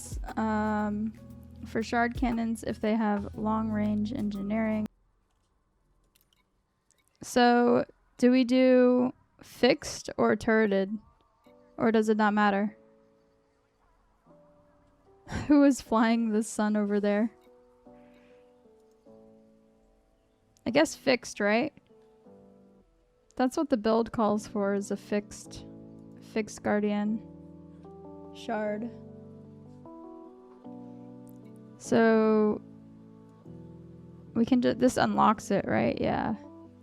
for shard cannons if they have long range engineering. So, do we do fixed or turreted? Or does it not matter? Who is flying the sun over there? I guess fixed, right? That's what the build calls for, is a fixed guardian shard. So we can just, this unlocks it, right? Yeah.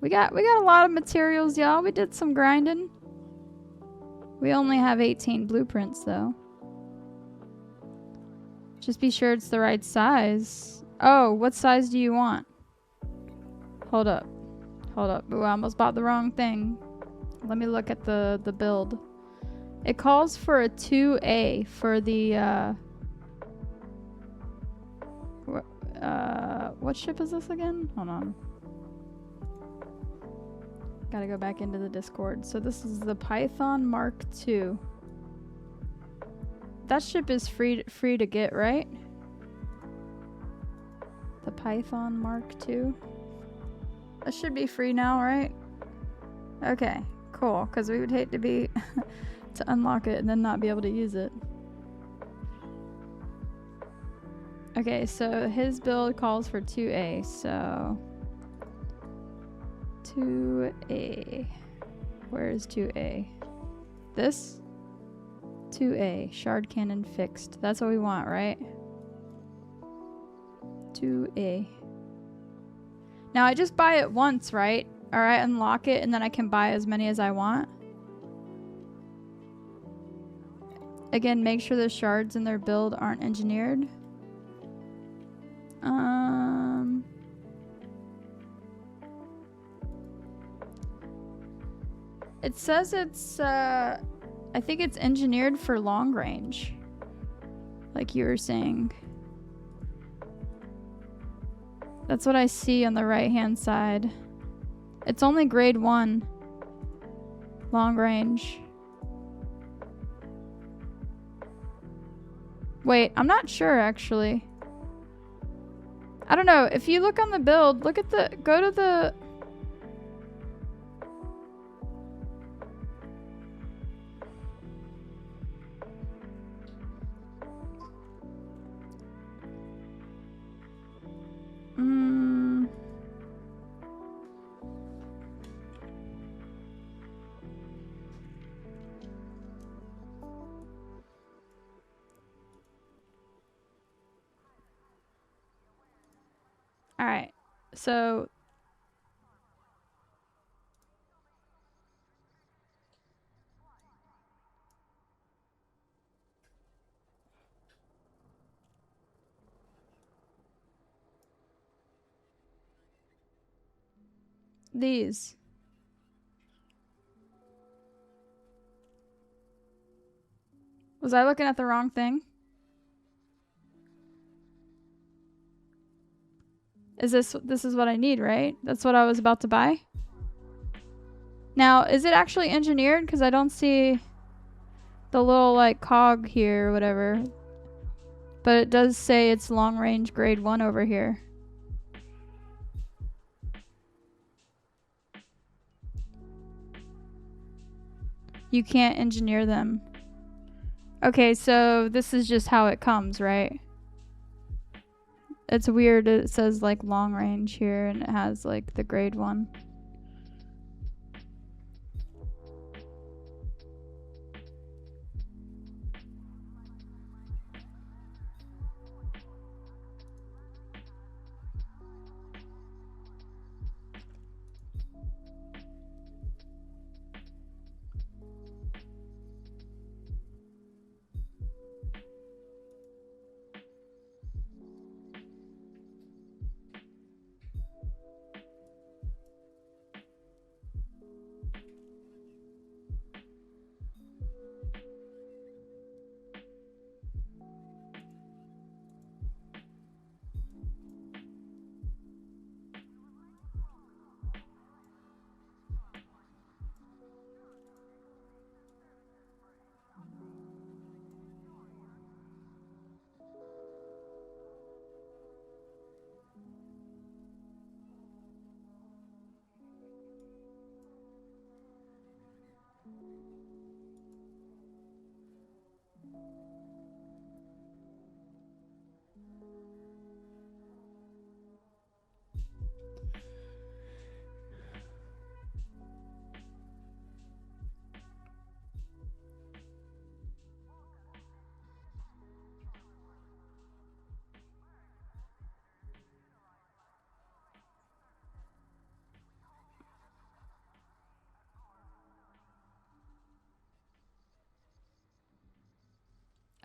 We got a lot of materials, y'all. We did some grinding. We only have 18 blueprints though. Just be sure it's the right size. Oh, what size do you want? Hold up. Ooh, I almost bought the wrong thing. Let me look at the build. It calls for a 2A for the what ship is this again? Hold on. Gotta go back into the Discord. So this is the Python Mark II. That ship is free to get, right? The Python Mark II. That should be free now, right? Okay, cool. Because we would hate to be to unlock it and then not be able to use it. Okay, so his build calls for 2A, so 2A. Where is 2A? This? 2A, shard cannon fixed. That's what we want, right? 2A. Now I just buy it once, right? Or I unlock it and then I can buy as many as I want. Again, make sure the shards in their build aren't engineered. It says it's, I think it's engineered for long range. Like you were saying. That's what I see on the right-hand side. It's only grade 1. Long range. Wait, I'm not sure actually. I don't know. If you look on the build, look at the, go to the, all right. So these. Was I looking at the wrong thing? Is this is what I need, right? That's what I was about to buy. Now, is it actually engineered? Because I don't see the little like cog here or whatever. But it does say it's long range grade 1 over here. You can't engineer them. Okay, so this is just how it comes, right? It's weird. It says like long range here and it has like the grade 1.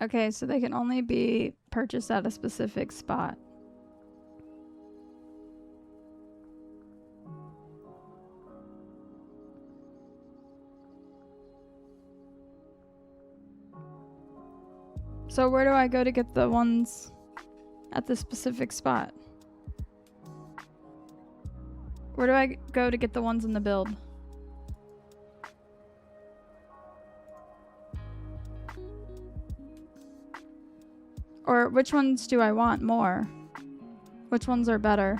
Okay, so they can only be purchased at a specific spot. So where do I go to get the ones at the specific spot? Where do I go to get the ones in the build? Or which ones do I want more? Which ones are better?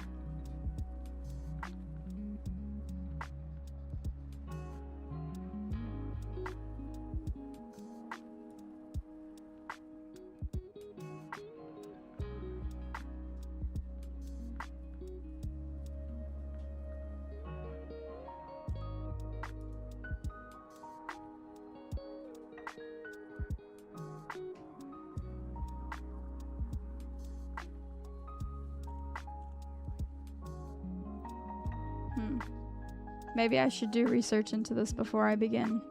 Maybe I should do research into this before I begin.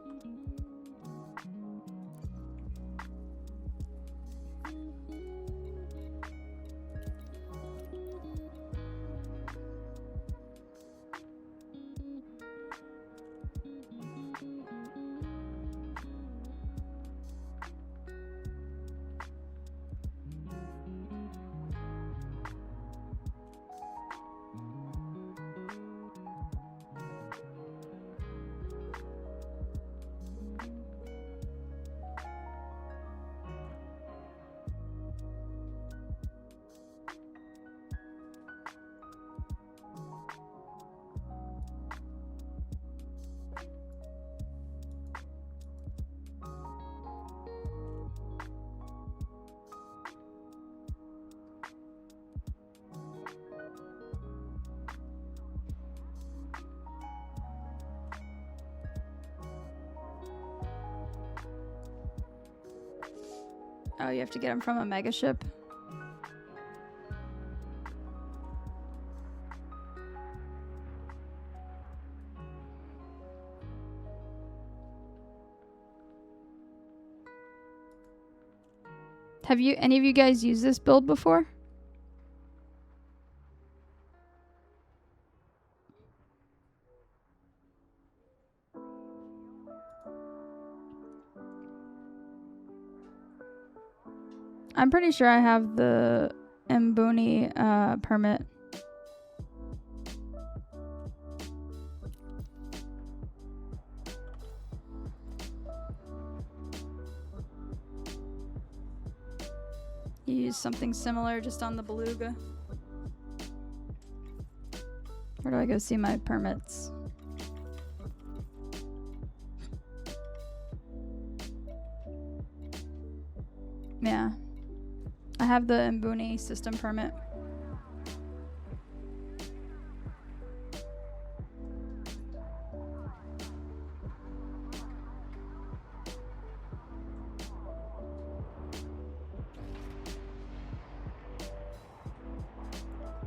Oh, you have to get them from a mega ship? Have you any of you guys used this build before? I'm pretty sure I have the Mbuni permit. You use something similar just on the beluga. Where do I go see my permits? Yeah. I have the Mbuni system permit.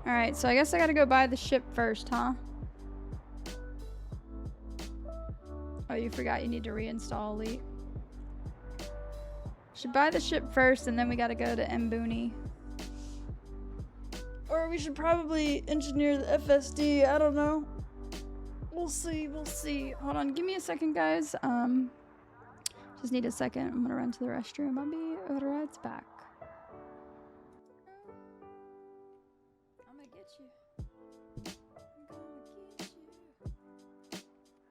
Alright, so I guess I gotta go buy the ship first, huh? Oh, you forgot you need to reinstall Elite. Should buy the ship first and then we gotta go to Mbuni. Or we should probably engineer the FSD, I don't know. We'll see, we'll see. Hold on, give me a second, guys. Just need a second. I'm gonna run to the restroom. I'll be right back. I'm gonna get you. I'm gonna get you.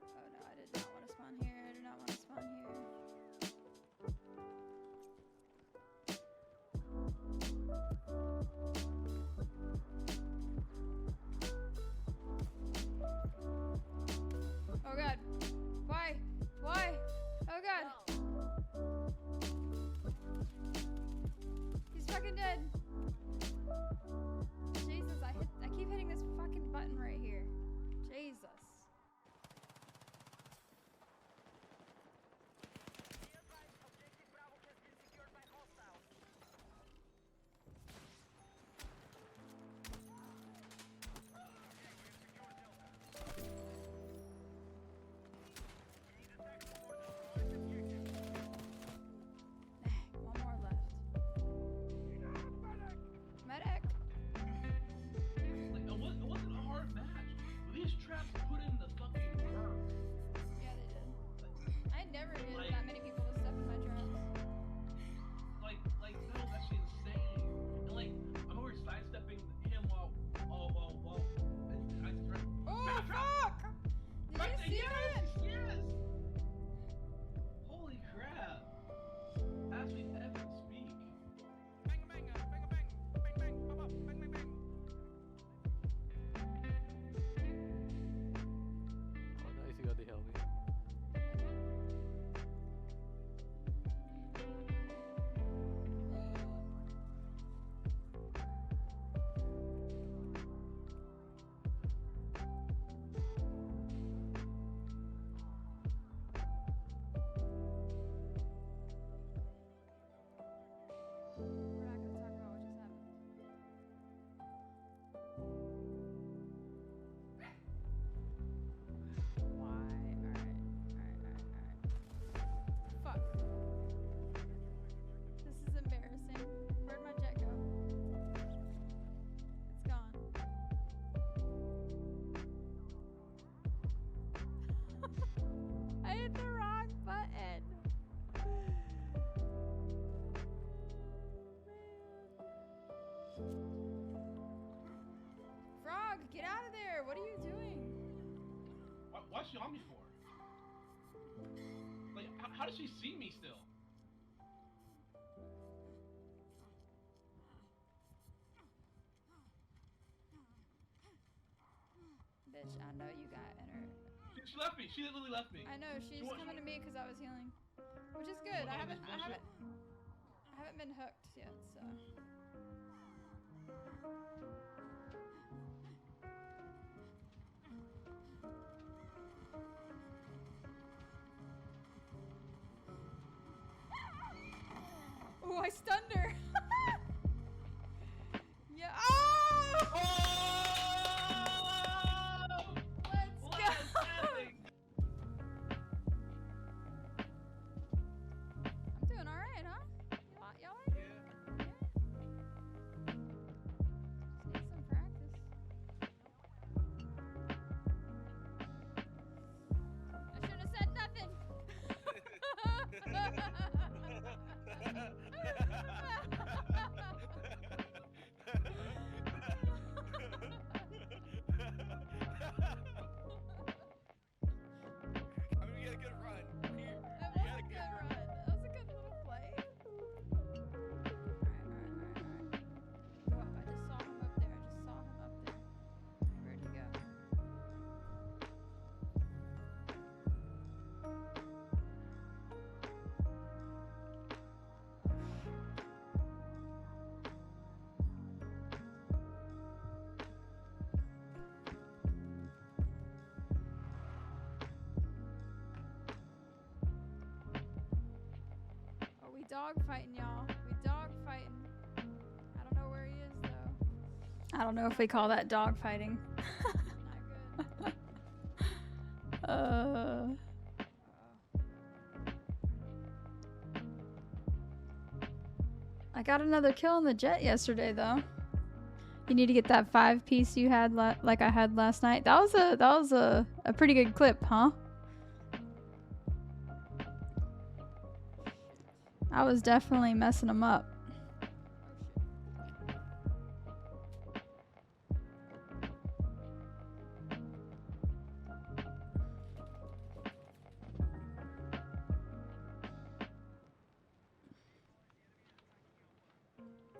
Oh no, I did not want to spawn here. I do not want to spawn here. Oh god. Why? Why? Oh god. He's fucking dead. Jesus, I keep hitting this fucking button right here. Jesus. One more left. Medic. Like, it wasn't a hard match. These traps put in the fucking work. Yeah, they did. I never did that many people to step in my traps. Like that was actually insane. And like, I'm over sidestepping him while I threat. Oh fuck! Did you see that? Yes. Holy crap! As we ever speak. Bang bang bang bang bang bang pop up bang bang bang. Oh nice, you got the helmet. We're not gonna talk about what just happened. Why? Alright. Fuck. This is embarrassing. Where'd my jet go? It's gone. I hit the wrong button. Frog, get out of there! What are you doing? What's she on me for? Like, how does she see me still? Bitch, I know you got entered. She left me. She literally left me. I know, she's coming to me because I was healing. Which is good. I haven't been hooked yet, so. Ooh, I stunned her. Yeah. Oh! Let's go. I'm doing all right, huh? Y'all like it? Yeah. Just need some practice. I shouldn't have said nothing. dog fighting, y'all. We dog fighting. I don't know where he is though. I don't know if we call that dog fighting. Not good. I got another kill on the jet yesterday though. You need to get that 5-piece you had like I had last night. That was a pretty good clip, huh? I was definitely messing them up.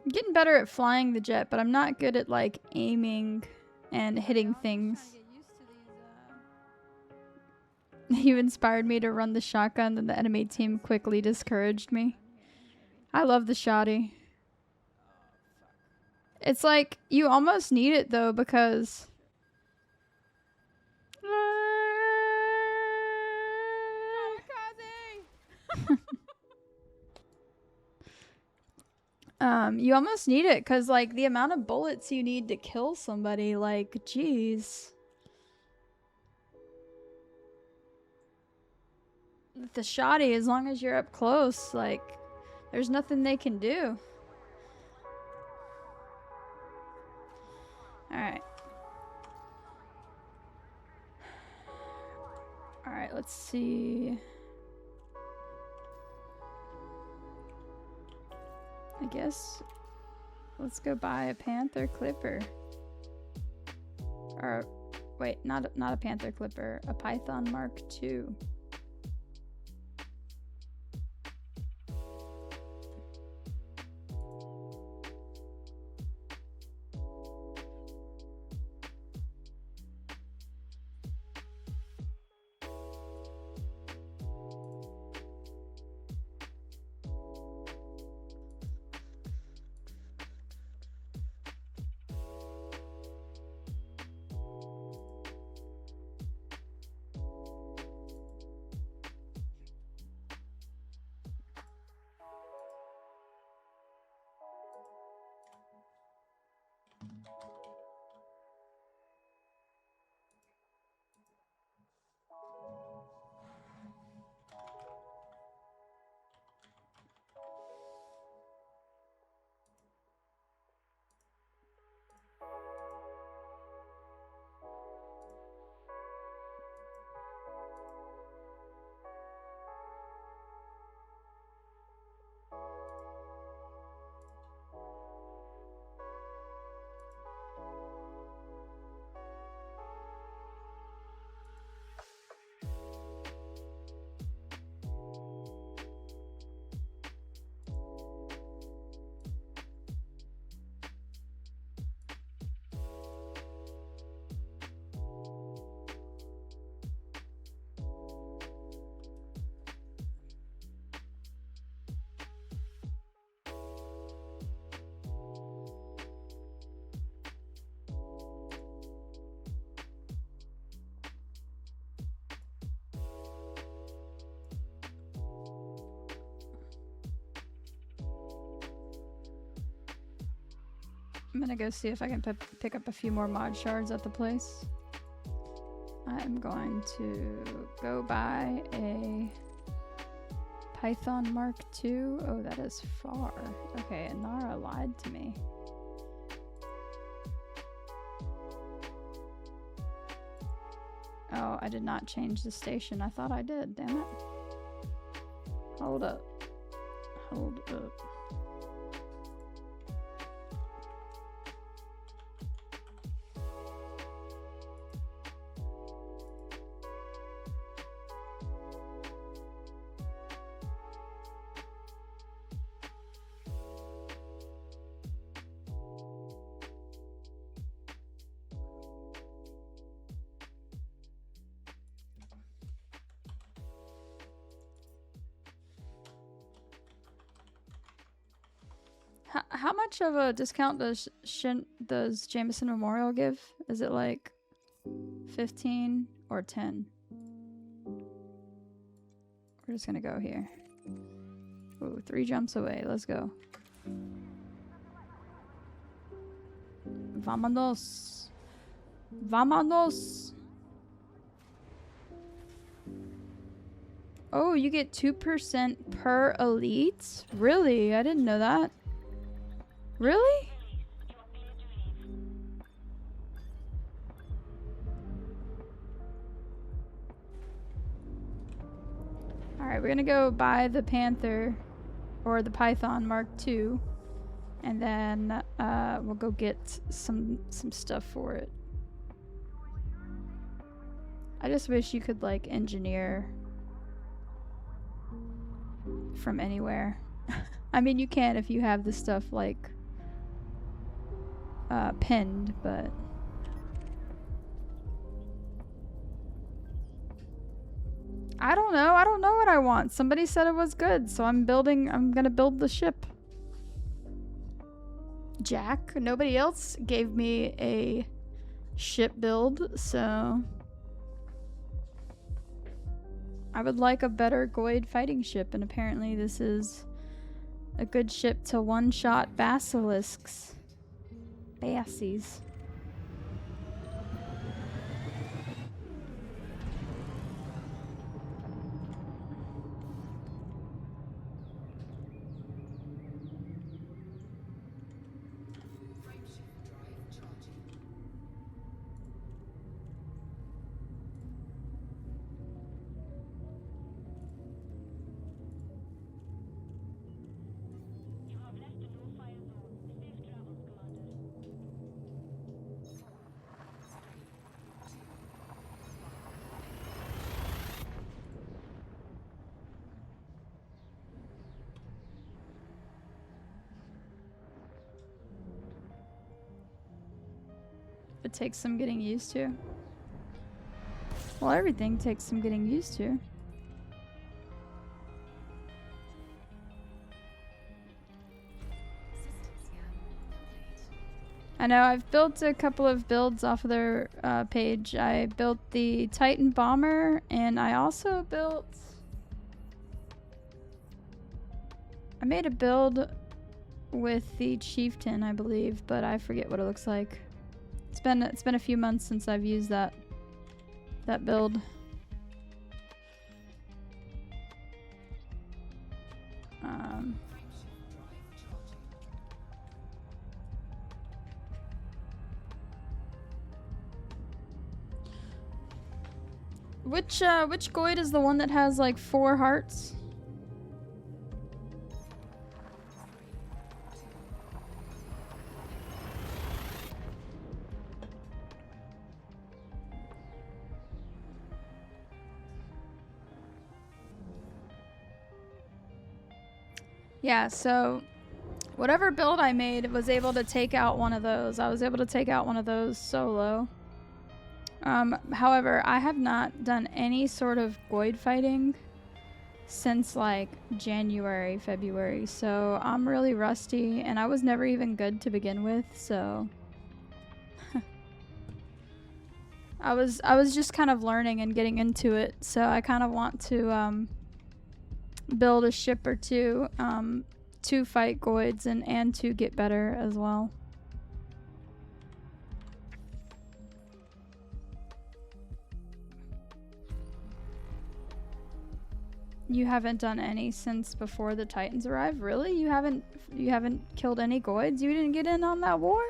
I'm getting better at flying the jet, but I'm not good at like aiming and hitting things. You inspired me to run the shotgun, then the enemy team quickly discouraged me. I love the shotty. It's like, you almost need it though, because... you almost need it, because like, the amount of bullets you need to kill somebody, like, jeez. With the shotty, as long as you're up close, like, there's nothing they can do. Alright. Alright, let's see. I guess let's go buy a Panther Clipper. Or, wait, not a Panther Clipper, a Python Mark II. I'm gonna go see if I can pick up a few more mod shards at the place. I'm going to go buy a Python Mark II. Oh, that is far. Okay, Nara lied to me. Oh, I did not change the station. I thought I did, damn it. Hold up. Hold up. How much of a discount does Jameson Memorial give? Is it like 15 or 10? We're just gonna go here. Ooh, 3 jumps away. Let's go. Vámonos. Vámonos. Oh, you get 2% per elite? Really? I didn't know that. Really? Alright, we're gonna go buy the Panther or the Python Mark II, and then we'll go get some stuff for it. I just wish you could like engineer from anywhere. I mean, you can if you have the stuff like pinned, but I don't know. I don't know what I want. Somebody said it was good, so I'm gonna build the ship. Jack, nobody else gave me a ship build, so I would like a better Goid fighting ship, and apparently this is a good ship to one-shot basilisks. Bassies. It takes some getting used to. Well, everything takes some getting used to. I know, I've built a couple of builds off of their page. I built the Titan Bomber, and I also built... I made a build with the Chieftain, I believe, but I forget what it looks like. It's been a few months since I've used that build. Which Goid is the one that has like 4 hearts? Yeah, so whatever build I made was able to take out one of those. I was able to take out one of those solo. However, I have not done any sort of Goid fighting since like January, February, so I'm really rusty, and I was never even good to begin with, so I was just kind of learning and getting into it, so I kind of want to build a ship or two to fight Goids and to get better as well. You haven't done any since before the Titans arrived? Really? You haven't killed any Goids? You didn't get in on that war?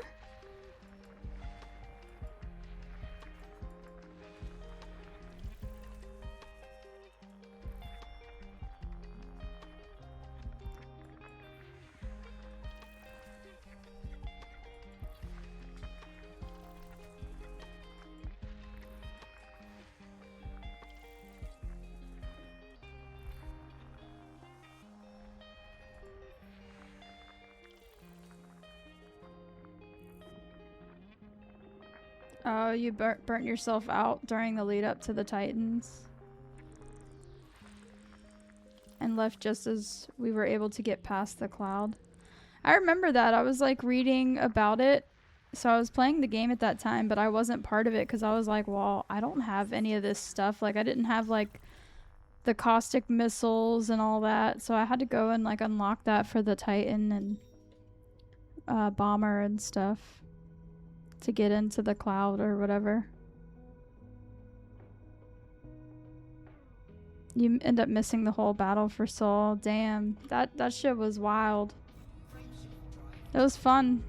Oh, you burnt yourself out during the lead up to the Titans. And left just as we were able to get past the cloud. I remember that. I was like reading about it. So I was playing the game at that time, but I wasn't part of it because I was like, well, I don't have any of this stuff. Like I didn't have like the caustic missiles and all that. So I had to go and like unlock that for the Titan and bomber and stuff to get into the cloud or whatever. You end up missing the whole battle for Soul. Damn, that shit was wild. It was fun.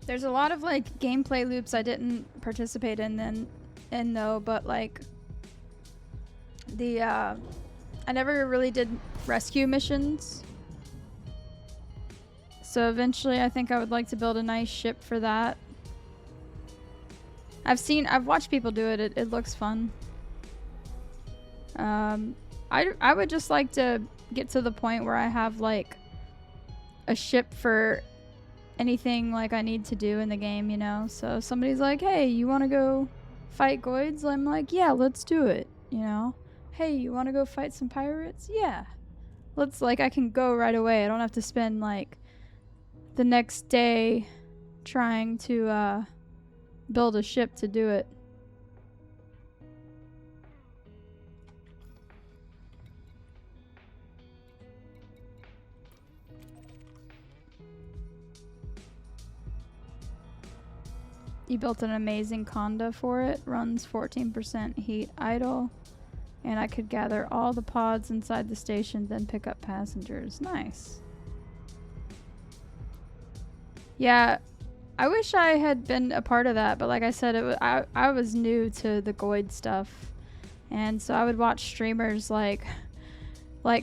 There's a lot of like gameplay loops I didn't participate in though, but like the I never really did rescue missions. So eventually I think I would like to build a nice ship for that. I've watched people do it. It looks fun. I would just like to get to the point where I have like a ship for anything like I need to do in the game, you know? So if somebody's like, hey, you want to go fight Goids? I'm like, yeah, let's do it, you know? Hey, you want to go fight some pirates? Yeah. Let's, like, I can go right away. I don't have to spend, like, the next day trying to build a ship to do it. You built an amazing conda for it. Runs 14% heat idle. And I could gather all the pods inside the station, then pick up passengers. Nice. Yeah, I wish I had been a part of that, but like I said, I was new to the Goid stuff. And so I would watch streamers like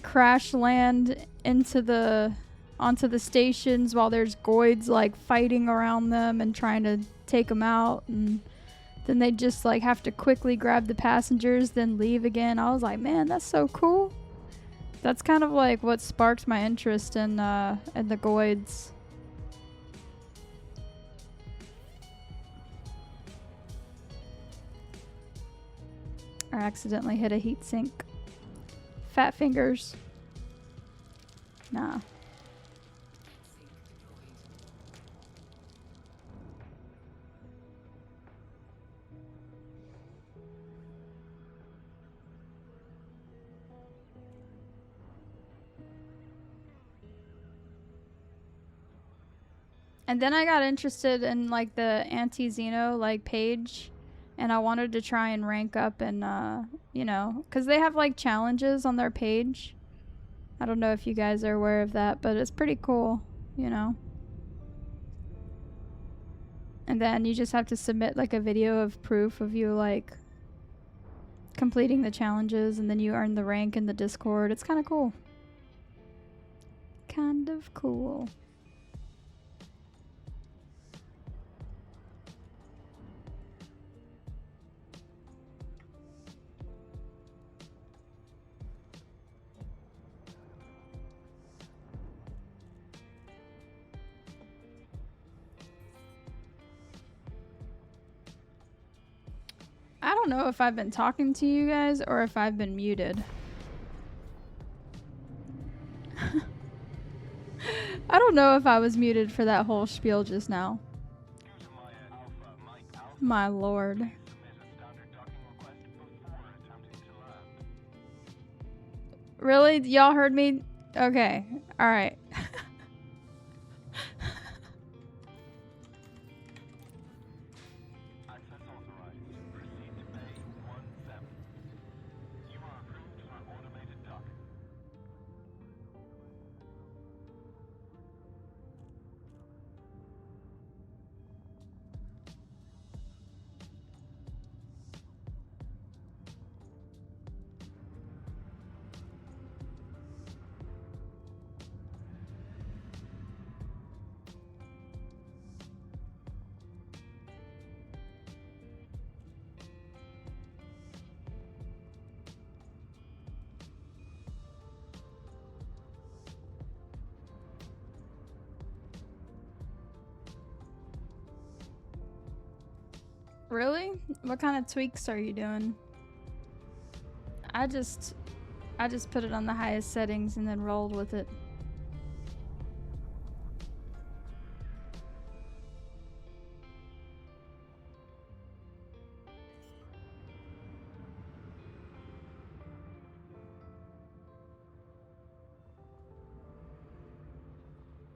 crash land onto the stations while there's Goids like fighting around them and trying to take them out, and then they just like have to quickly grab the passengers then leave again. I was like, man, that's so cool. That's kind of like what sparked my interest in the Goids. I accidentally hit a heat sink. Fat fingers. Nah. And then I got interested in like the anti-Xeno like page, and I wanted to try and rank up and you know, because they have like challenges on their page. I don't know if you guys are aware of that, but it's pretty cool, you know. And then you just have to submit like a video of proof of you like completing the challenges, and then you earn the rank in the Discord. It's kind of cool. Kind of cool. I don't know if I've been talking to you guys or if I've been muted. I don't know if I was muted for that whole spiel just now. My lord. Really? Y'all heard me? Okay. Alright. Really? What kind of tweaks are you doing? I just put it on the highest settings and then rolled with it.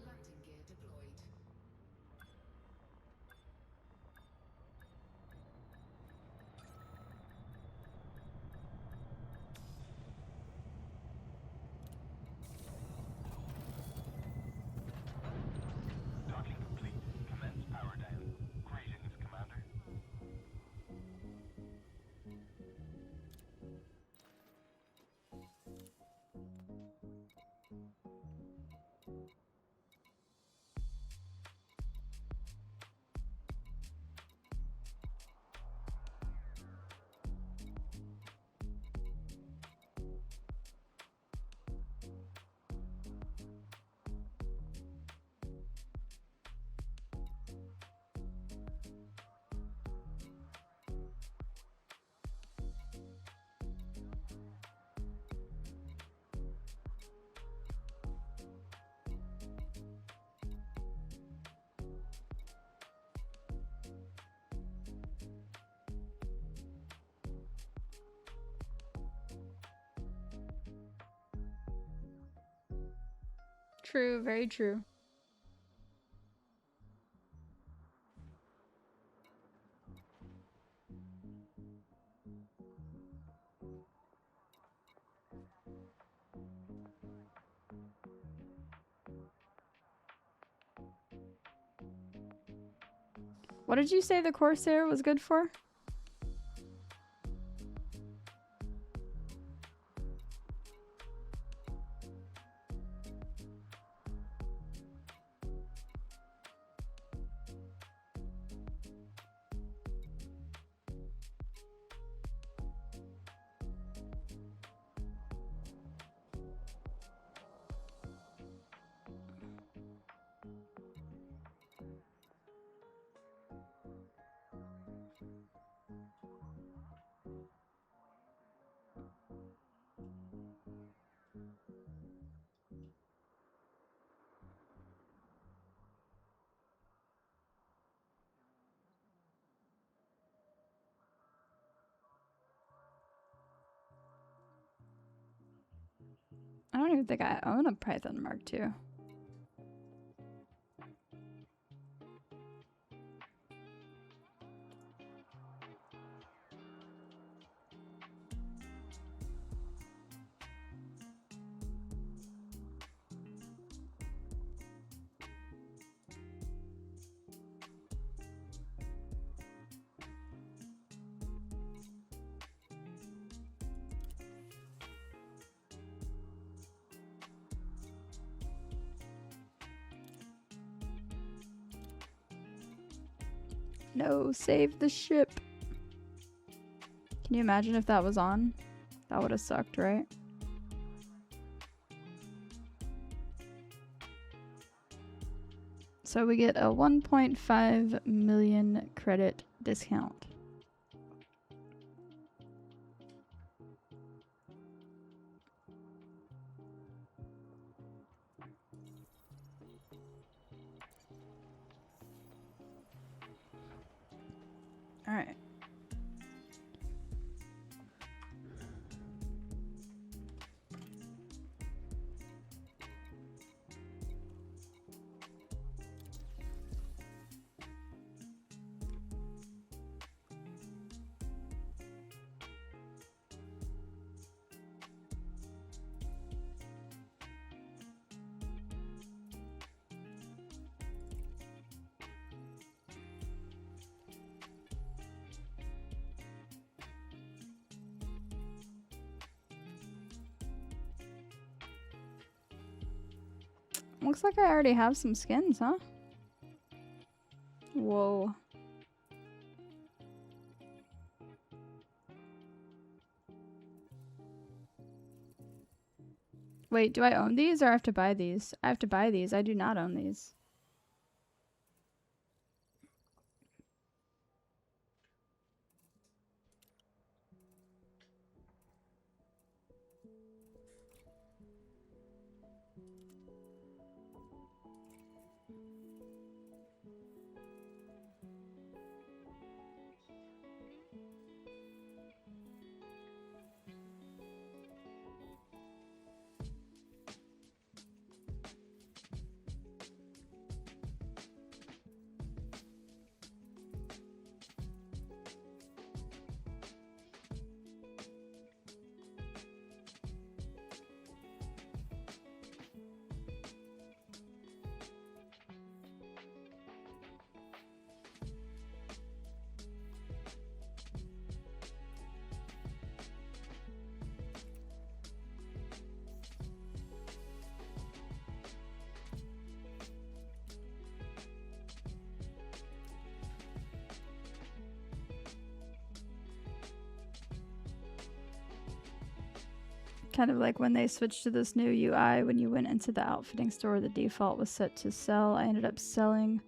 Landing gear deployed. Docking complete. Commence power down. Greetings, Commander. True, very true. What did you say the Corsair was good for? I don't even think I own a Python Mark II. No, save the ship. Can you imagine if that was on? That would have sucked, right? So we get a 1.5 million credit discount. All right. Looks like I already have some skins, huh? Whoa. Wait, do I own these or I have to buy these? I have to buy these. I do not own these. Kind of like when they switched to this new UI, when you went into the outfitting store, the default was set to sell. I ended up selling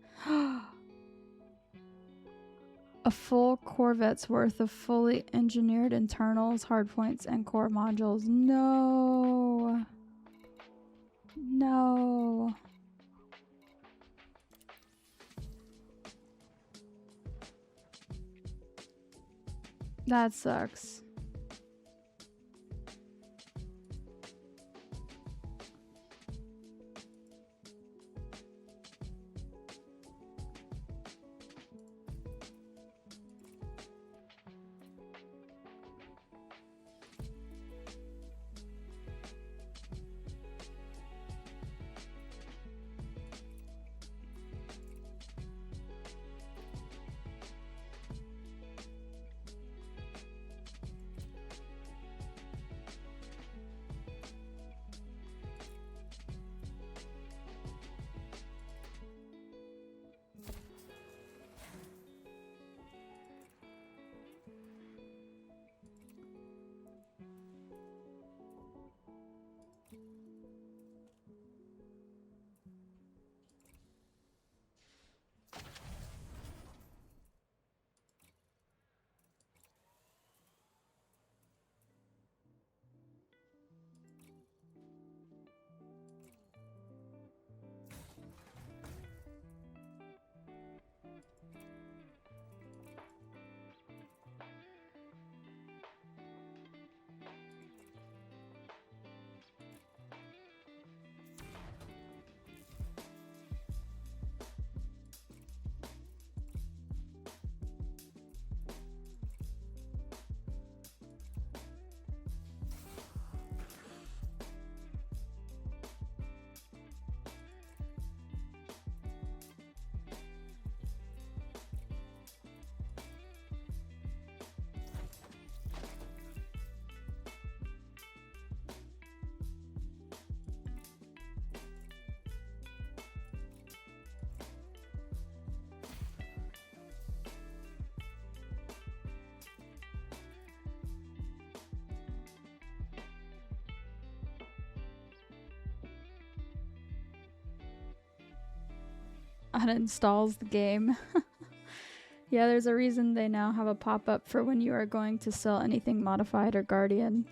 a full Corvette's worth of fully engineered internals, hardpoints, and core modules. No. No. That sucks. Uninstalls the game. Yeah, there's a reason they now have a pop-up for when you are going to sell anything modified or guardian.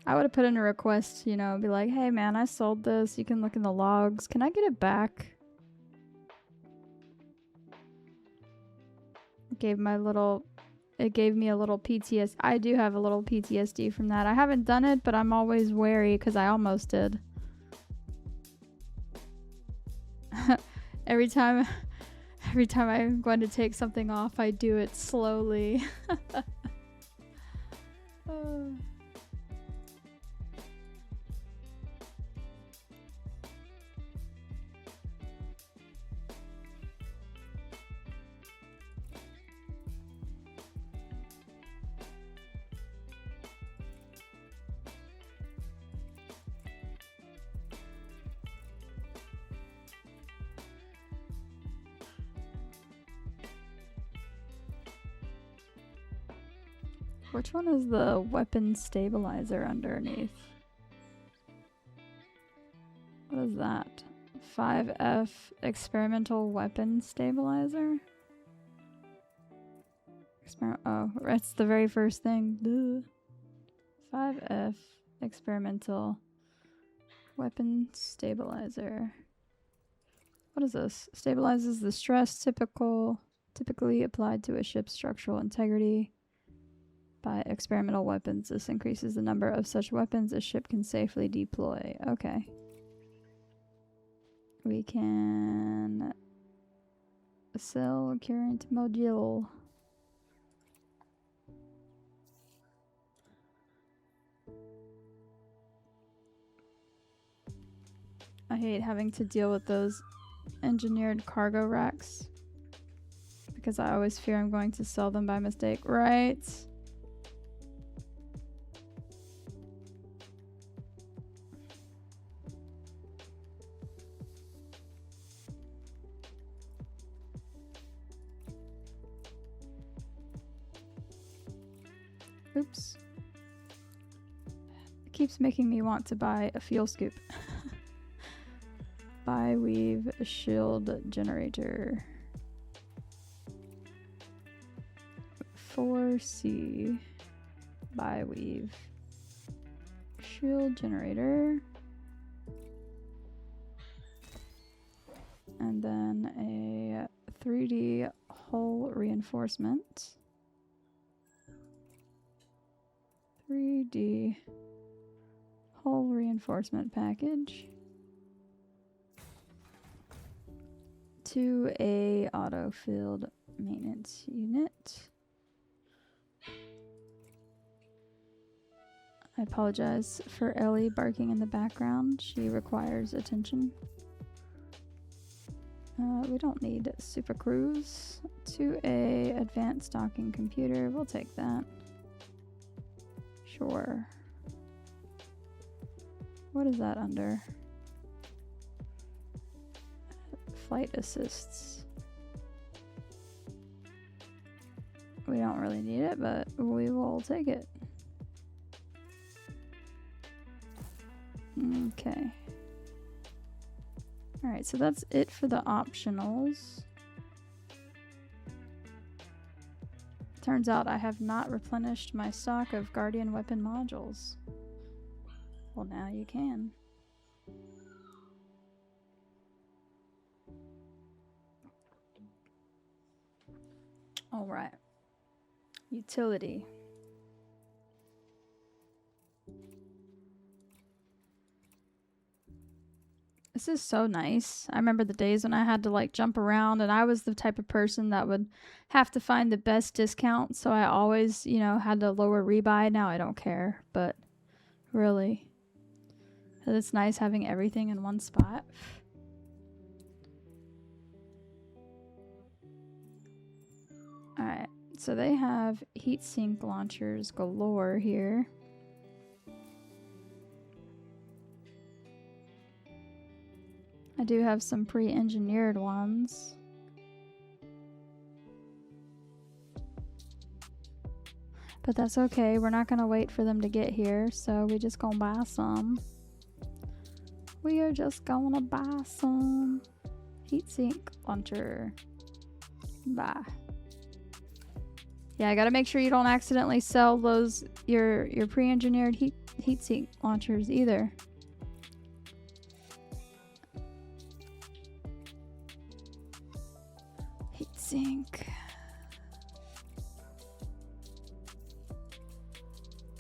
I would have put in a request, you know, be like, hey man, I sold this. You can look in the logs. Can I get it back? It gave me a little PTSD. I do have a little PTSD from that. I haven't done it, but I'm always wary because I almost did. Every time I'm going to take something off, I do it slowly. Which one is the weapon stabilizer underneath? What is that? 5F experimental weapon stabilizer? Oh, that's the very first thing. Duh. 5F experimental Weapon stabilizer. What is this? Stabilizes the stress typically applied to a ship's structural integrity by experimental weapons. This increases the number of such weapons a ship can safely deploy. Okay. We can sell current module. I hate having to deal with those engineered cargo racks because I always fear I'm going to sell them by mistake, right? Oops. It keeps making me want to buy a fuel scoop. Buy weave shield generator. 4C. Buy weave shield generator. And then a 3D hull reinforcement. 3D hull reinforcement package. 2A auto field maintenance unit. I apologize for Ellie barking in the background. She requires attention. We don't need super cruise. 2A advanced docking computer. We'll take that. Sure. What is that under? Flight assists. We don't really need it, but we will take it. Okay. Alright, so that's it for the optionals. Turns out I have not replenished my stock of Guardian weapon modules. Well, now you can. Alright. Utility. This is so nice. I remember the days when I had to like jump around, and I was the type of person that would have to find the best discount, so I always, you know, had to lower rebuy. Now I don't care, but really, it's nice having everything in one spot. Alright, so they have heatsink launchers galore here. I do have some pre-engineered ones. But that's okay, we're not gonna wait for them to get here, so we just gonna buy some. We are just gonna buy some heatsink launcher. Bye. Yeah, I gotta make sure you don't accidentally sell those your pre-engineered heatsink launchers either. Heatsink.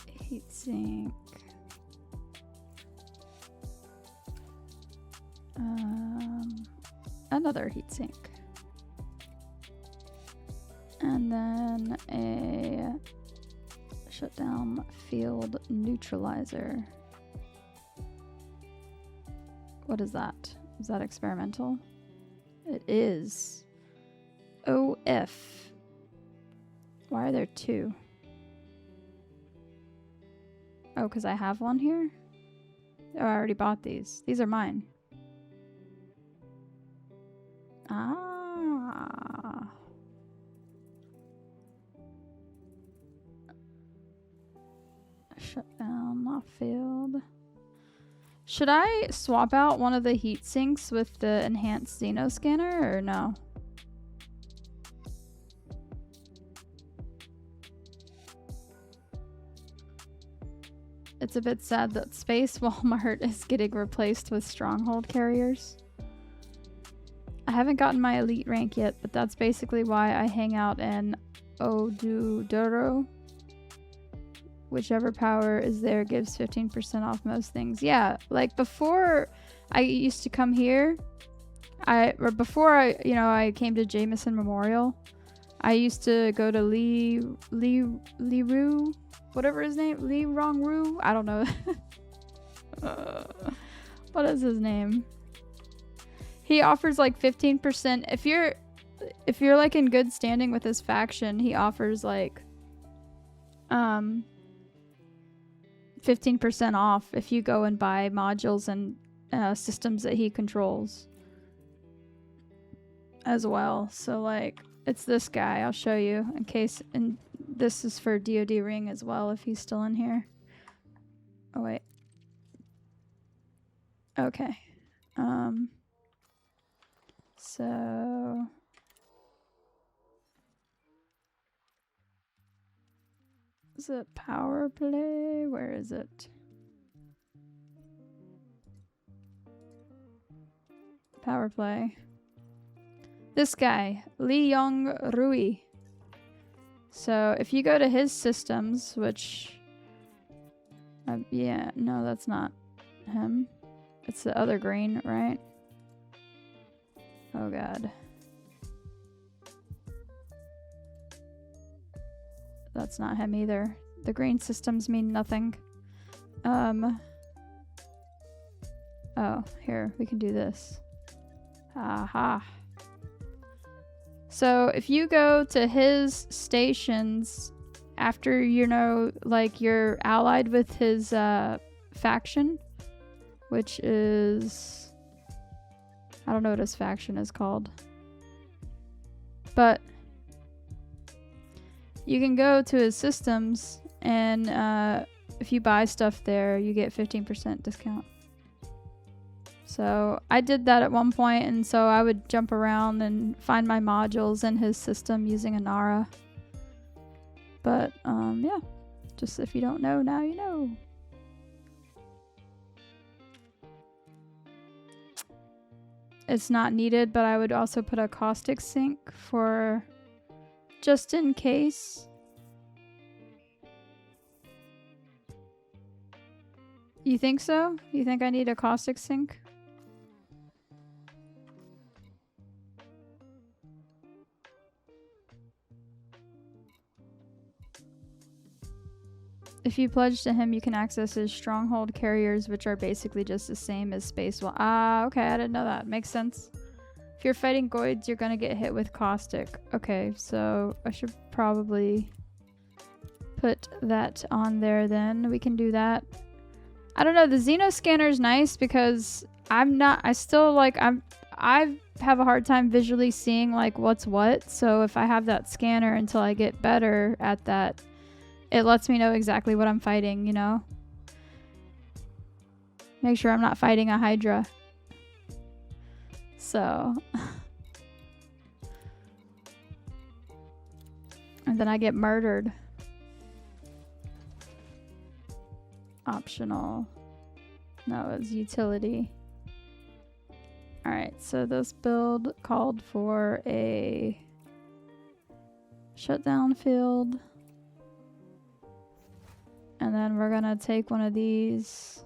Heatsink. Another heatsink. And then a shutdown field neutralizer. What is that? Is that experimental? It is. OF. Why are there two? Oh, because I have one here? Oh, I already bought these. These are mine. Ah. Shut down off field. Should I swap out one of the heat sinks with the enhanced Xeno scanner or no? it's a bit sad that Space Walmart is getting replaced with stronghold carriers. I haven't gotten my elite rank yet, but that's basically why I hang out in Odudoro. Whichever power is there gives 15% off most things. Yeah, like before I used to come here, before I came to Jameson Memorial, I used to go to Lee Roo, whatever his name, Lee Rong Roo. I don't know. What is his name? He offers like 15%. If you're like in good standing with his faction, he offers like 15% off if you go and buy modules and systems that he controls as well. So like it's this guy. I'll show you in case, and this is for DoD Ring as well if he's still in here. Oh wait. Okay. So is it power play? Where is it? Power play. This guy, Lee Yong Rui. So if you go to his systems, which yeah, no, that's not him. It's the other green, right? Oh god. That's not him either. The green systems mean nothing. Oh, here, we can do this. Aha. So if you go to his stations after, like you're allied with his faction, which is, I don't know what his faction is called, but you can go to his systems and if you buy stuff there, you get 15% discount. So I did that at one point, and so I would jump around and find my modules in his system using Anara. But yeah, just if you don't know, now you know. It's not needed, but I would also put a caustic sink for just in case. You think so? You think I need a caustic sink? If you pledge to him, you can access his stronghold carriers, which are basically just the same as Space Wall. Ah, okay, I didn't know that. Makes sense. If you're fighting Goids, you're gonna get hit with caustic. Okay, so I should probably put that on there then. We can do that. I don't know, the Xeno scanner is nice because I have a hard time visually seeing like what's what. So if I have that scanner until I get better at that, it lets me know exactly what I'm fighting, you know? Make sure I'm not fighting a Hydra. So. And then I get murdered. Optional. No, it's utility. Alright, so this build called for a shutdown field. And then we're gonna take one of these.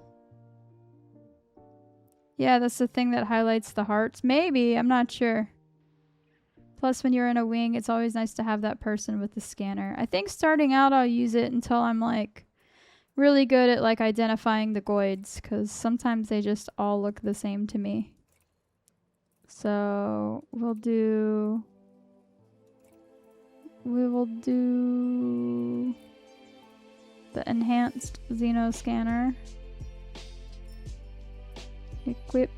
Yeah, that's the thing that highlights the hearts. Maybe, I'm not sure. Plus, when you're in a wing, it's always nice to have that person with the scanner. I think starting out, I'll use it until I'm like really good at like identifying the Goids, because sometimes they just all look the same to me. So we will do the enhanced Xeno scanner. Equip.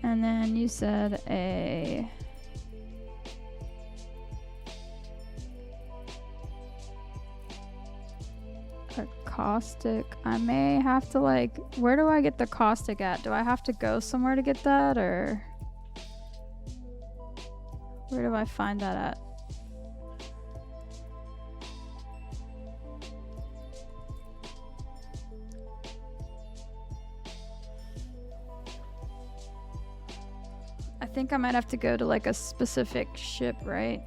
And then you said a caustic. I may have to like, where do I get the caustic at? Do I have to go somewhere to get that, or where do I find that at? I think I might have to go to like a specific ship, right?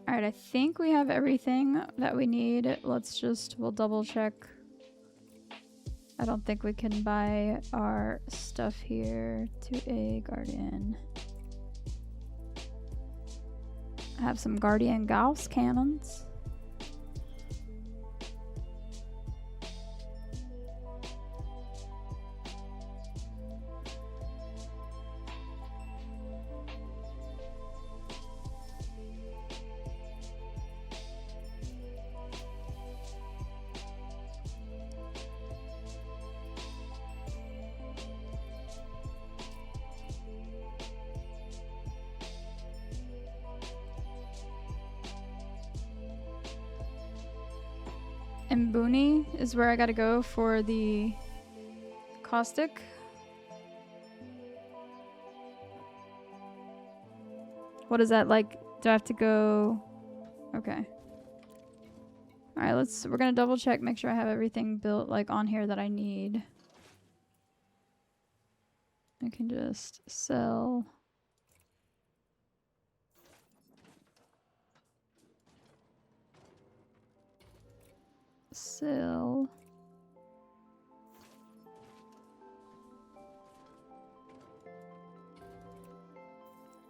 Alright, I think we have everything that we need. We'll double check. I don't think we can buy our stuff here. 2A Guardian. I have some Guardian Gauss cannons. And Booney is where I gotta go for the caustic. What is that like? Do I have to go? Okay. Alright, we're gonna double check, make sure I have everything built like on here that I need. I can just sell. Sell.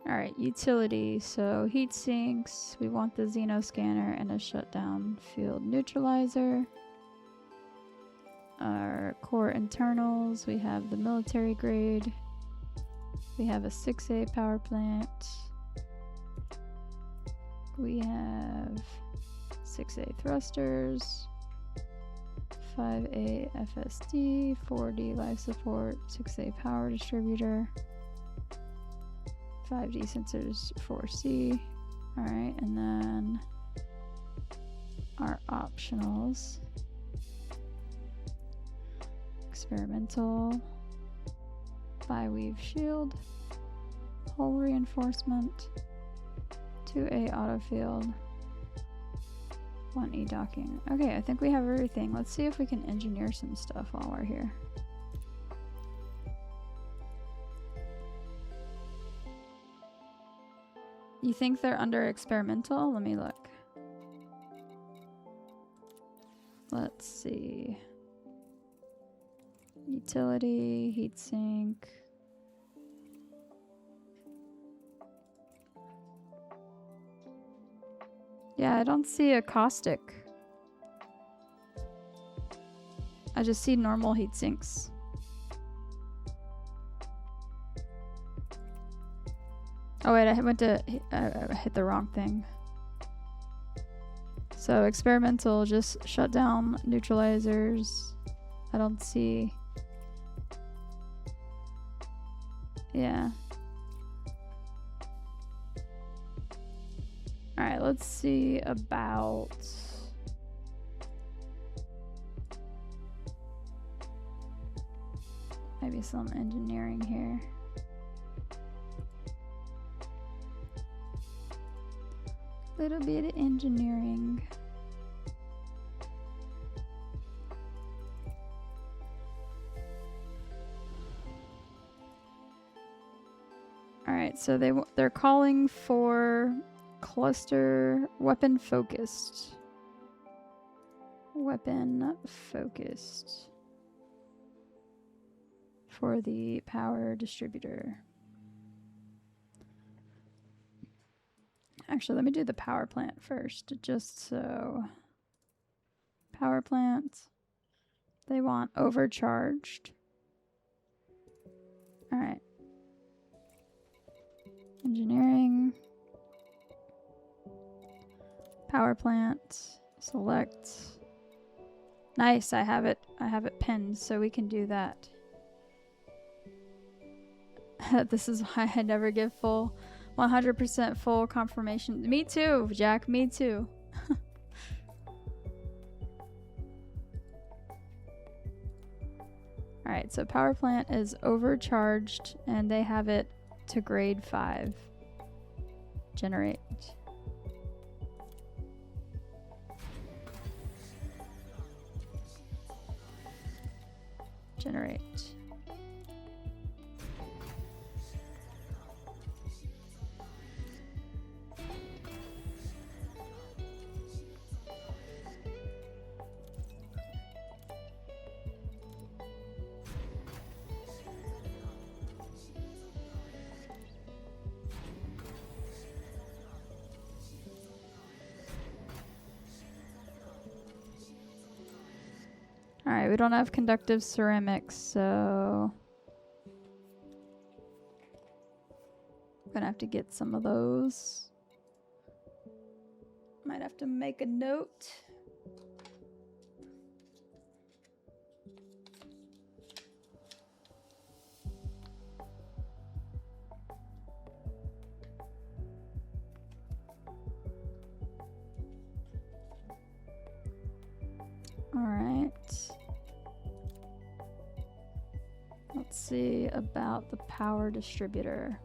Alright, utility. So heat sinks. We want the Xeno scanner and a shutdown field neutralizer. Our core internals. We have the military grade. We have a 6A power plant. We have 6A thrusters. 5A FSD, 4D life support, 6A power distributor, 5D sensors, 4C. Alright, and then our optionals. Experimental, bi-weave shield, hull reinforcement, 2A autofield, 1E docking. Okay, I think we have everything. Let's see if we can engineer some stuff while we're here. You think they're under experimental? Let me look. Let's see. Utility, heatsink. Yeah, I don't see a caustic. I just see normal heat sinks. Oh wait, I hit the wrong thing. So experimental, just shut down neutralizers. I don't see. Yeah. Alright, let's see about... maybe some engineering here. Little bit of engineering. Alright, so they're calling for cluster weapon focused. Weapon focused. For the power distributor. Actually, let me do the power plant first, just so. Power plant. They want overcharged. Alright. Engineering. Power plant. Select. Nice, I have it pinned, so we can do that. This is why I never give full 100% full confirmation. Me too, Jack, me too. Alright, so power plant is overcharged and they have it to grade 5. Generate. Generate. Alright, we don't have conductive ceramics, so I'm gonna have to get some of those. Might have to make a note. Alright. Let's see about the power distributor.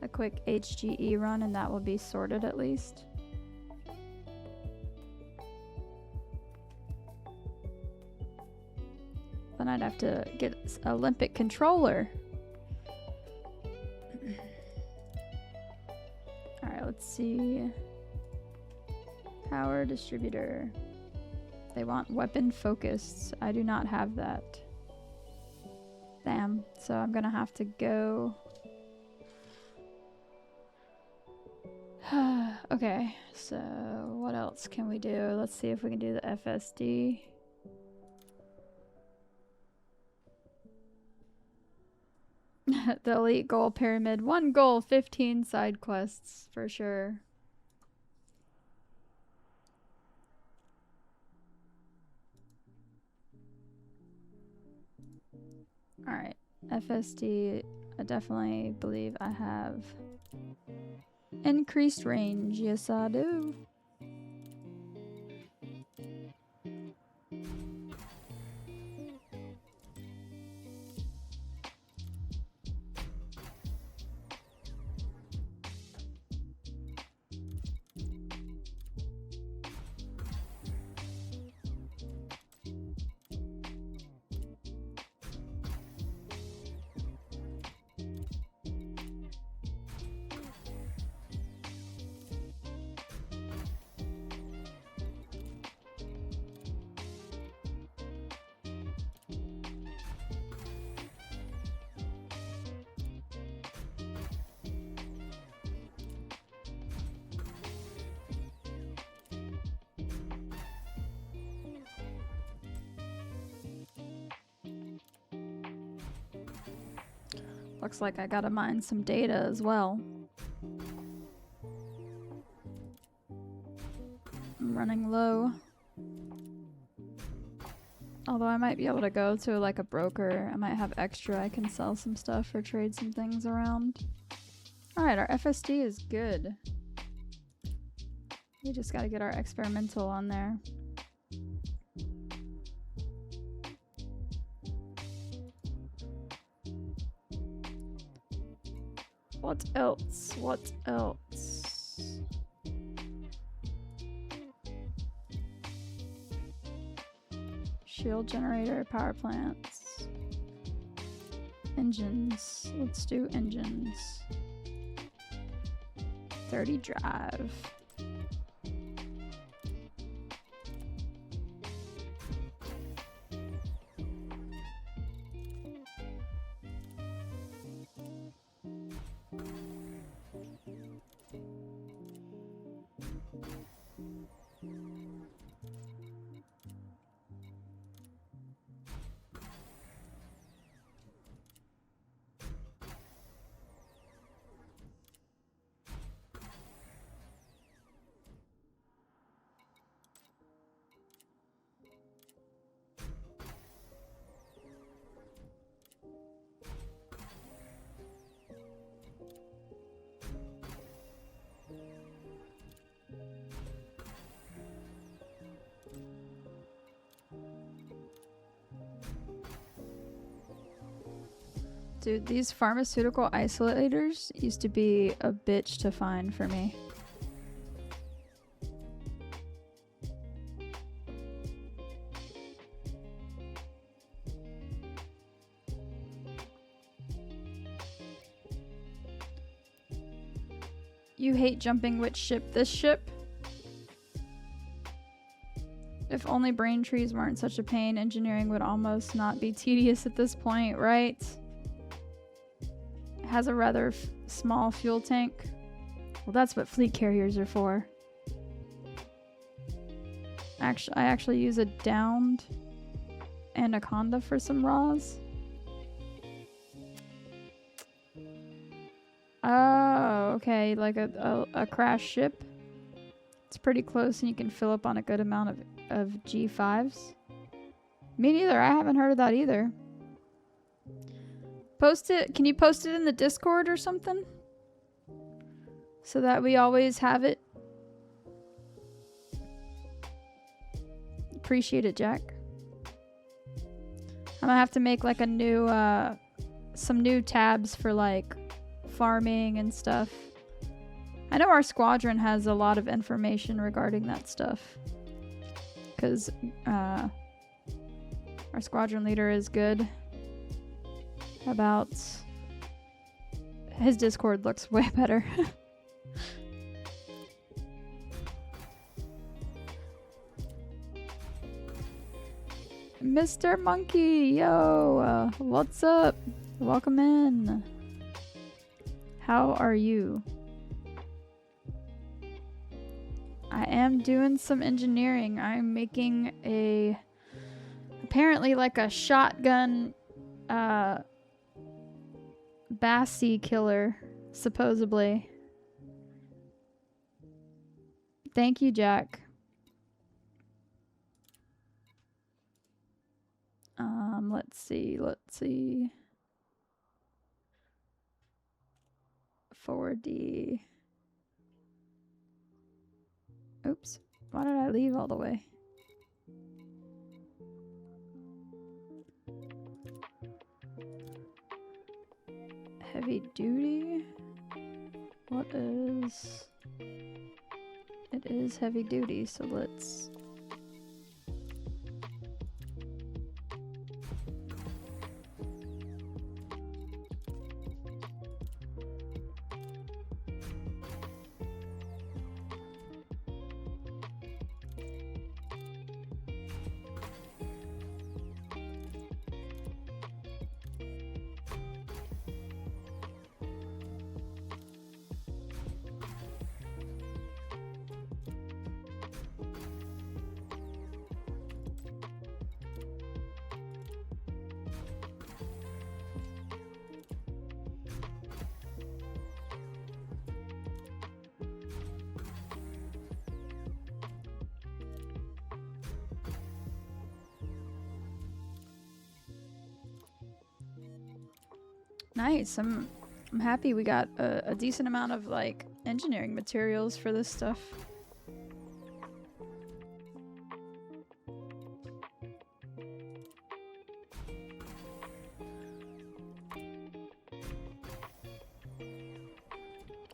A quick HGE run and that will be sorted at least. Then I'd have to get an Olympic controller. Alright, let's see. Power distributor. They want weapon focused. I do not have that. Damn. So I'm gonna have to go. Okay, so what else can we do? Let's see if we can do the FSD. The elite goal pyramid. 1 goal, 15 side quests for sure. Alright, FSD, I definitely believe I have increased range. Yes, I do. Looks like I gotta mine some data as well. I'm running low. Although I might be able to go to like a broker. I might have extra. I can sell some stuff or trade some things around. Alright, our FSD is good. We just gotta get our experimental on there. What else? What else? Shield generator, power plants. Engines. Let's do engines. 30 drive. Dude, these pharmaceutical isolators used to be a bitch to find for me. You hate jumping which ship? This ship? If only brain trees weren't such a pain, engineering would almost not be tedious at this point, right? It has a rather small fuel tank. Well, that's what fleet carriers are for. I actually use a downed anaconda for some raws. Oh, okay, like a crashed ship. It's pretty close and you can fill up on a good amount of G5s. Me neither, I haven't heard of that either. Post it, can you post it in the Discord or something? So that we always have it. Appreciate it, Jack. I'm gonna have to make like a new, some new tabs for like farming and stuff. I know our squadron has a lot of information regarding that stuff. Because our squadron leader is good about... His Discord looks way better. Mr. Monkey, yo, what's up? Welcome in. How are you? I am doing some engineering. I'm making apparently like a shotgun Bassie killer, supposedly. Thank you, Jack. Let's see. 4D. Oops. Why did I leave all the way? Heavy duty? What is... It is heavy duty, so let's... Nice. I'm happy we got a decent amount of like engineering materials for this stuff.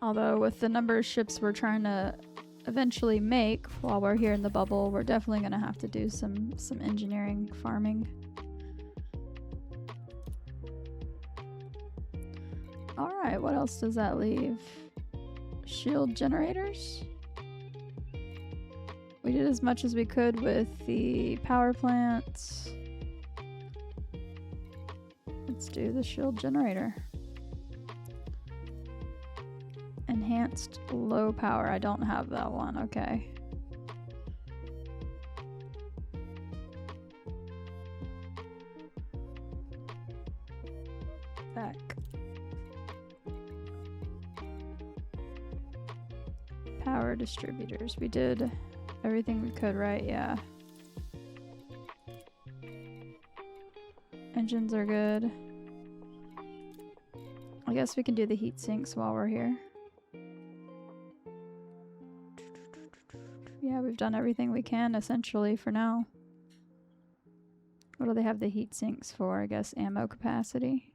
Although with the number of ships we're trying to eventually make while we're here in the bubble, we're definitely going to have to do some engineering farming. Alright, what else does that leave? Shield generators? We did as much as we could with the power plants. Let's do the shield generator. Enhanced low power. I don't have that one. Okay. Back. Power distributors. We did everything we could, right? Yeah. Engines are good. I guess we can do the heat sinks while we're here. Yeah, we've done everything we can essentially for now. What do they have the heat sinks for? I guess ammo capacity.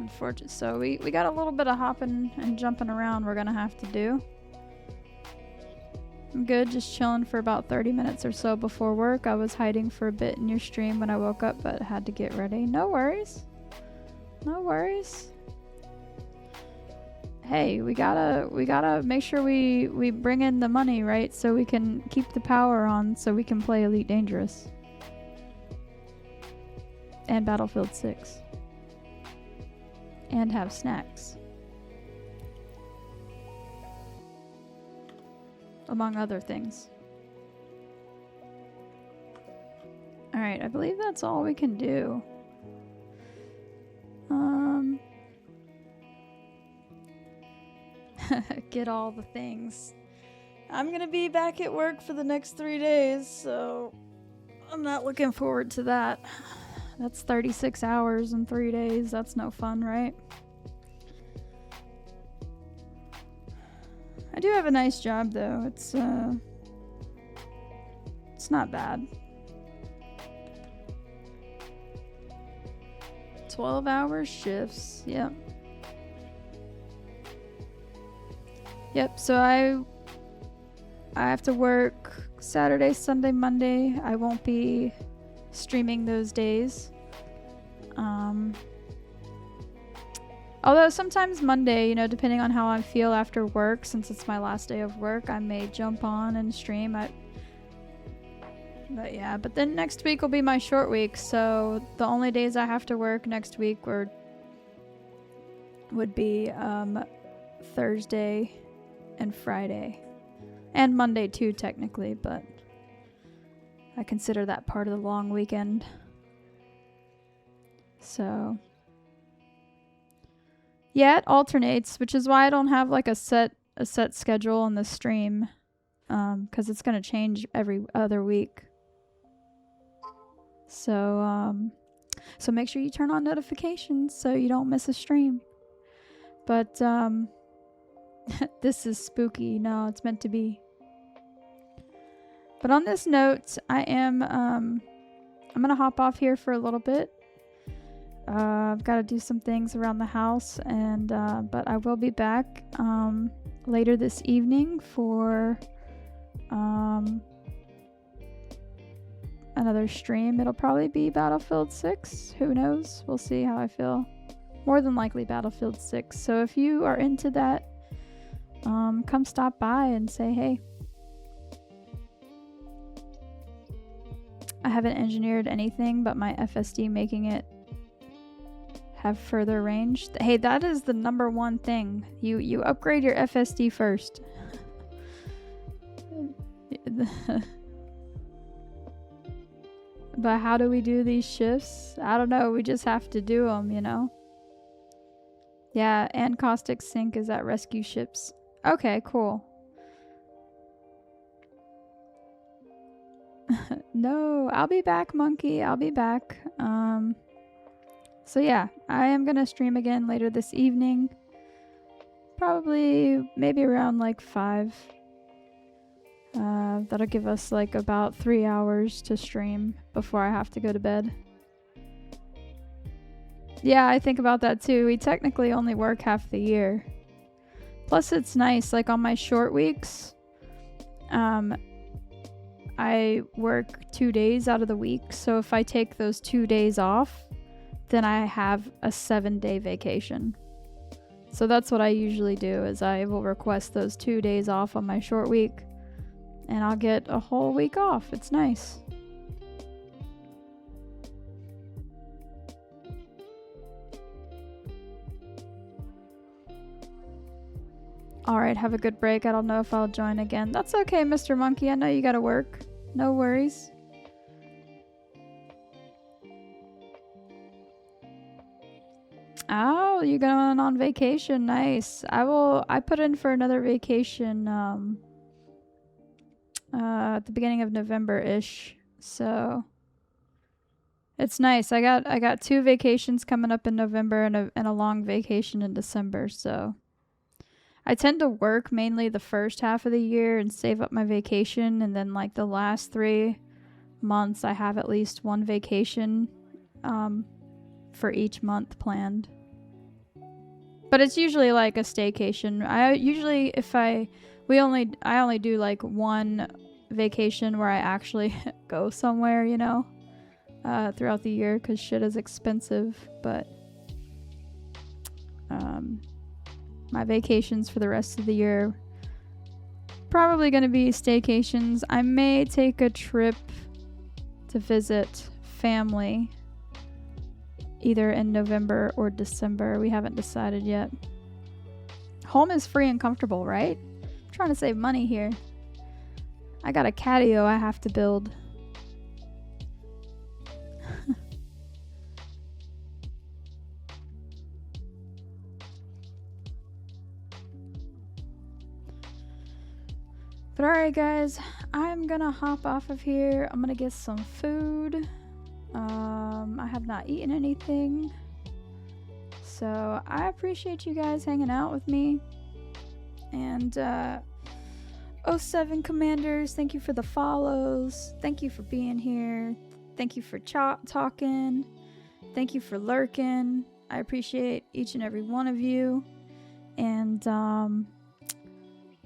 unfortunately. So we got a little bit of hopping and jumping around we're gonna have to do. I'm good, just chilling for about 30 minutes or so before work. I was hiding for a bit in your stream when I woke up, but had to get ready. No worries. No worries. Hey, we gotta make sure we bring in the money, right? So we can keep the power on so we can play Elite Dangerous. And Battlefield 6. And have snacks. Among other things. Alright, I believe that's all we can do. Get all the things. I'm gonna be back at work for the next 3 days, so I'm not looking forward to that. That's 36 hours in 3 days. That's no fun, right? I do have a nice job though. It's not bad. 12-hour shifts. Yep. Yep, so I have to work Saturday, Sunday, Monday. I won't be streaming those days. Although sometimes Monday, you know, depending on how I feel after work, since it's my last day of work, I may jump on and stream. But yeah, but then next week will be my short week, so the only days I have to work next week would be Thursday and Friday. And Monday too, technically, but I consider that part of the long weekend. So yeah, it alternates, which is why I don't have like a set schedule on the stream, because it's gonna change every other week. So so make sure you turn on notifications so you don't miss a stream. But this is spooky. No, it's meant to be. But on this note, I'm gonna hop off here for a little bit. I've got to do some things around the house, and but I will be back later this evening for another stream. It'll probably be Battlefield 6. Who knows? We'll see how I feel. More than likely Battlefield 6. So if you are into that, come stop by and say hey. I haven't engineered anything but my FSD, making it have further range. Hey, that is the number one thing. You upgrade your FSD first. But how do we do these shifts? I don't know. We just have to do them, you know? Yeah, and Caustic Sync is at rescue ships. Okay, cool. No, I'll be back, Monkey. I'll be back. So yeah, I am gonna stream again later this evening. Probably, maybe around like 5. That'll give us like about 3 hours to stream before I have to go to bed. Yeah, I think about that too. We technically only work half the year. Plus it's nice, like on my short weeks, I work 2 days out of the week. So if I take those 2 days off, then I have a 7-day vacation. So that's what I usually do, is I will request those 2 days off on my short week, and I'll get a whole week off. It's nice. Alright, have a good break. I don't know if I'll join again. That's okay, Mr. Monkey. I know you gotta work. No worries. Oh, you're going on vacation. Nice. I put in for another vacation at the beginning of November-ish. So it's nice. I got 2 vacations coming up in November and a long vacation in December. So I tend to work mainly the first half of the year and save up my vacation, and then like the last 3 months I have at least 1 vacation for each month planned. But it's usually like a staycation. I only do like one vacation where I actually go somewhere, you know, throughout the year because shit is expensive. But my vacations for the rest of the year probably going to be staycations. I may take a trip to visit family either in November or December. We haven't decided yet. Home is free and comfortable, right? I'm trying to save money here. I got a catio I have to build. But alright guys, I'm gonna hop off of here. I'm gonna get some food. I have not eaten anything. So I appreciate you guys hanging out with me. And 07 Commanders, thank you for the follows. Thank you for being here. Thank you for talking. Thank you for lurking. I appreciate each and every one of you. And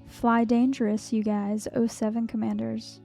fly dangerous, you guys. 07 Commanders.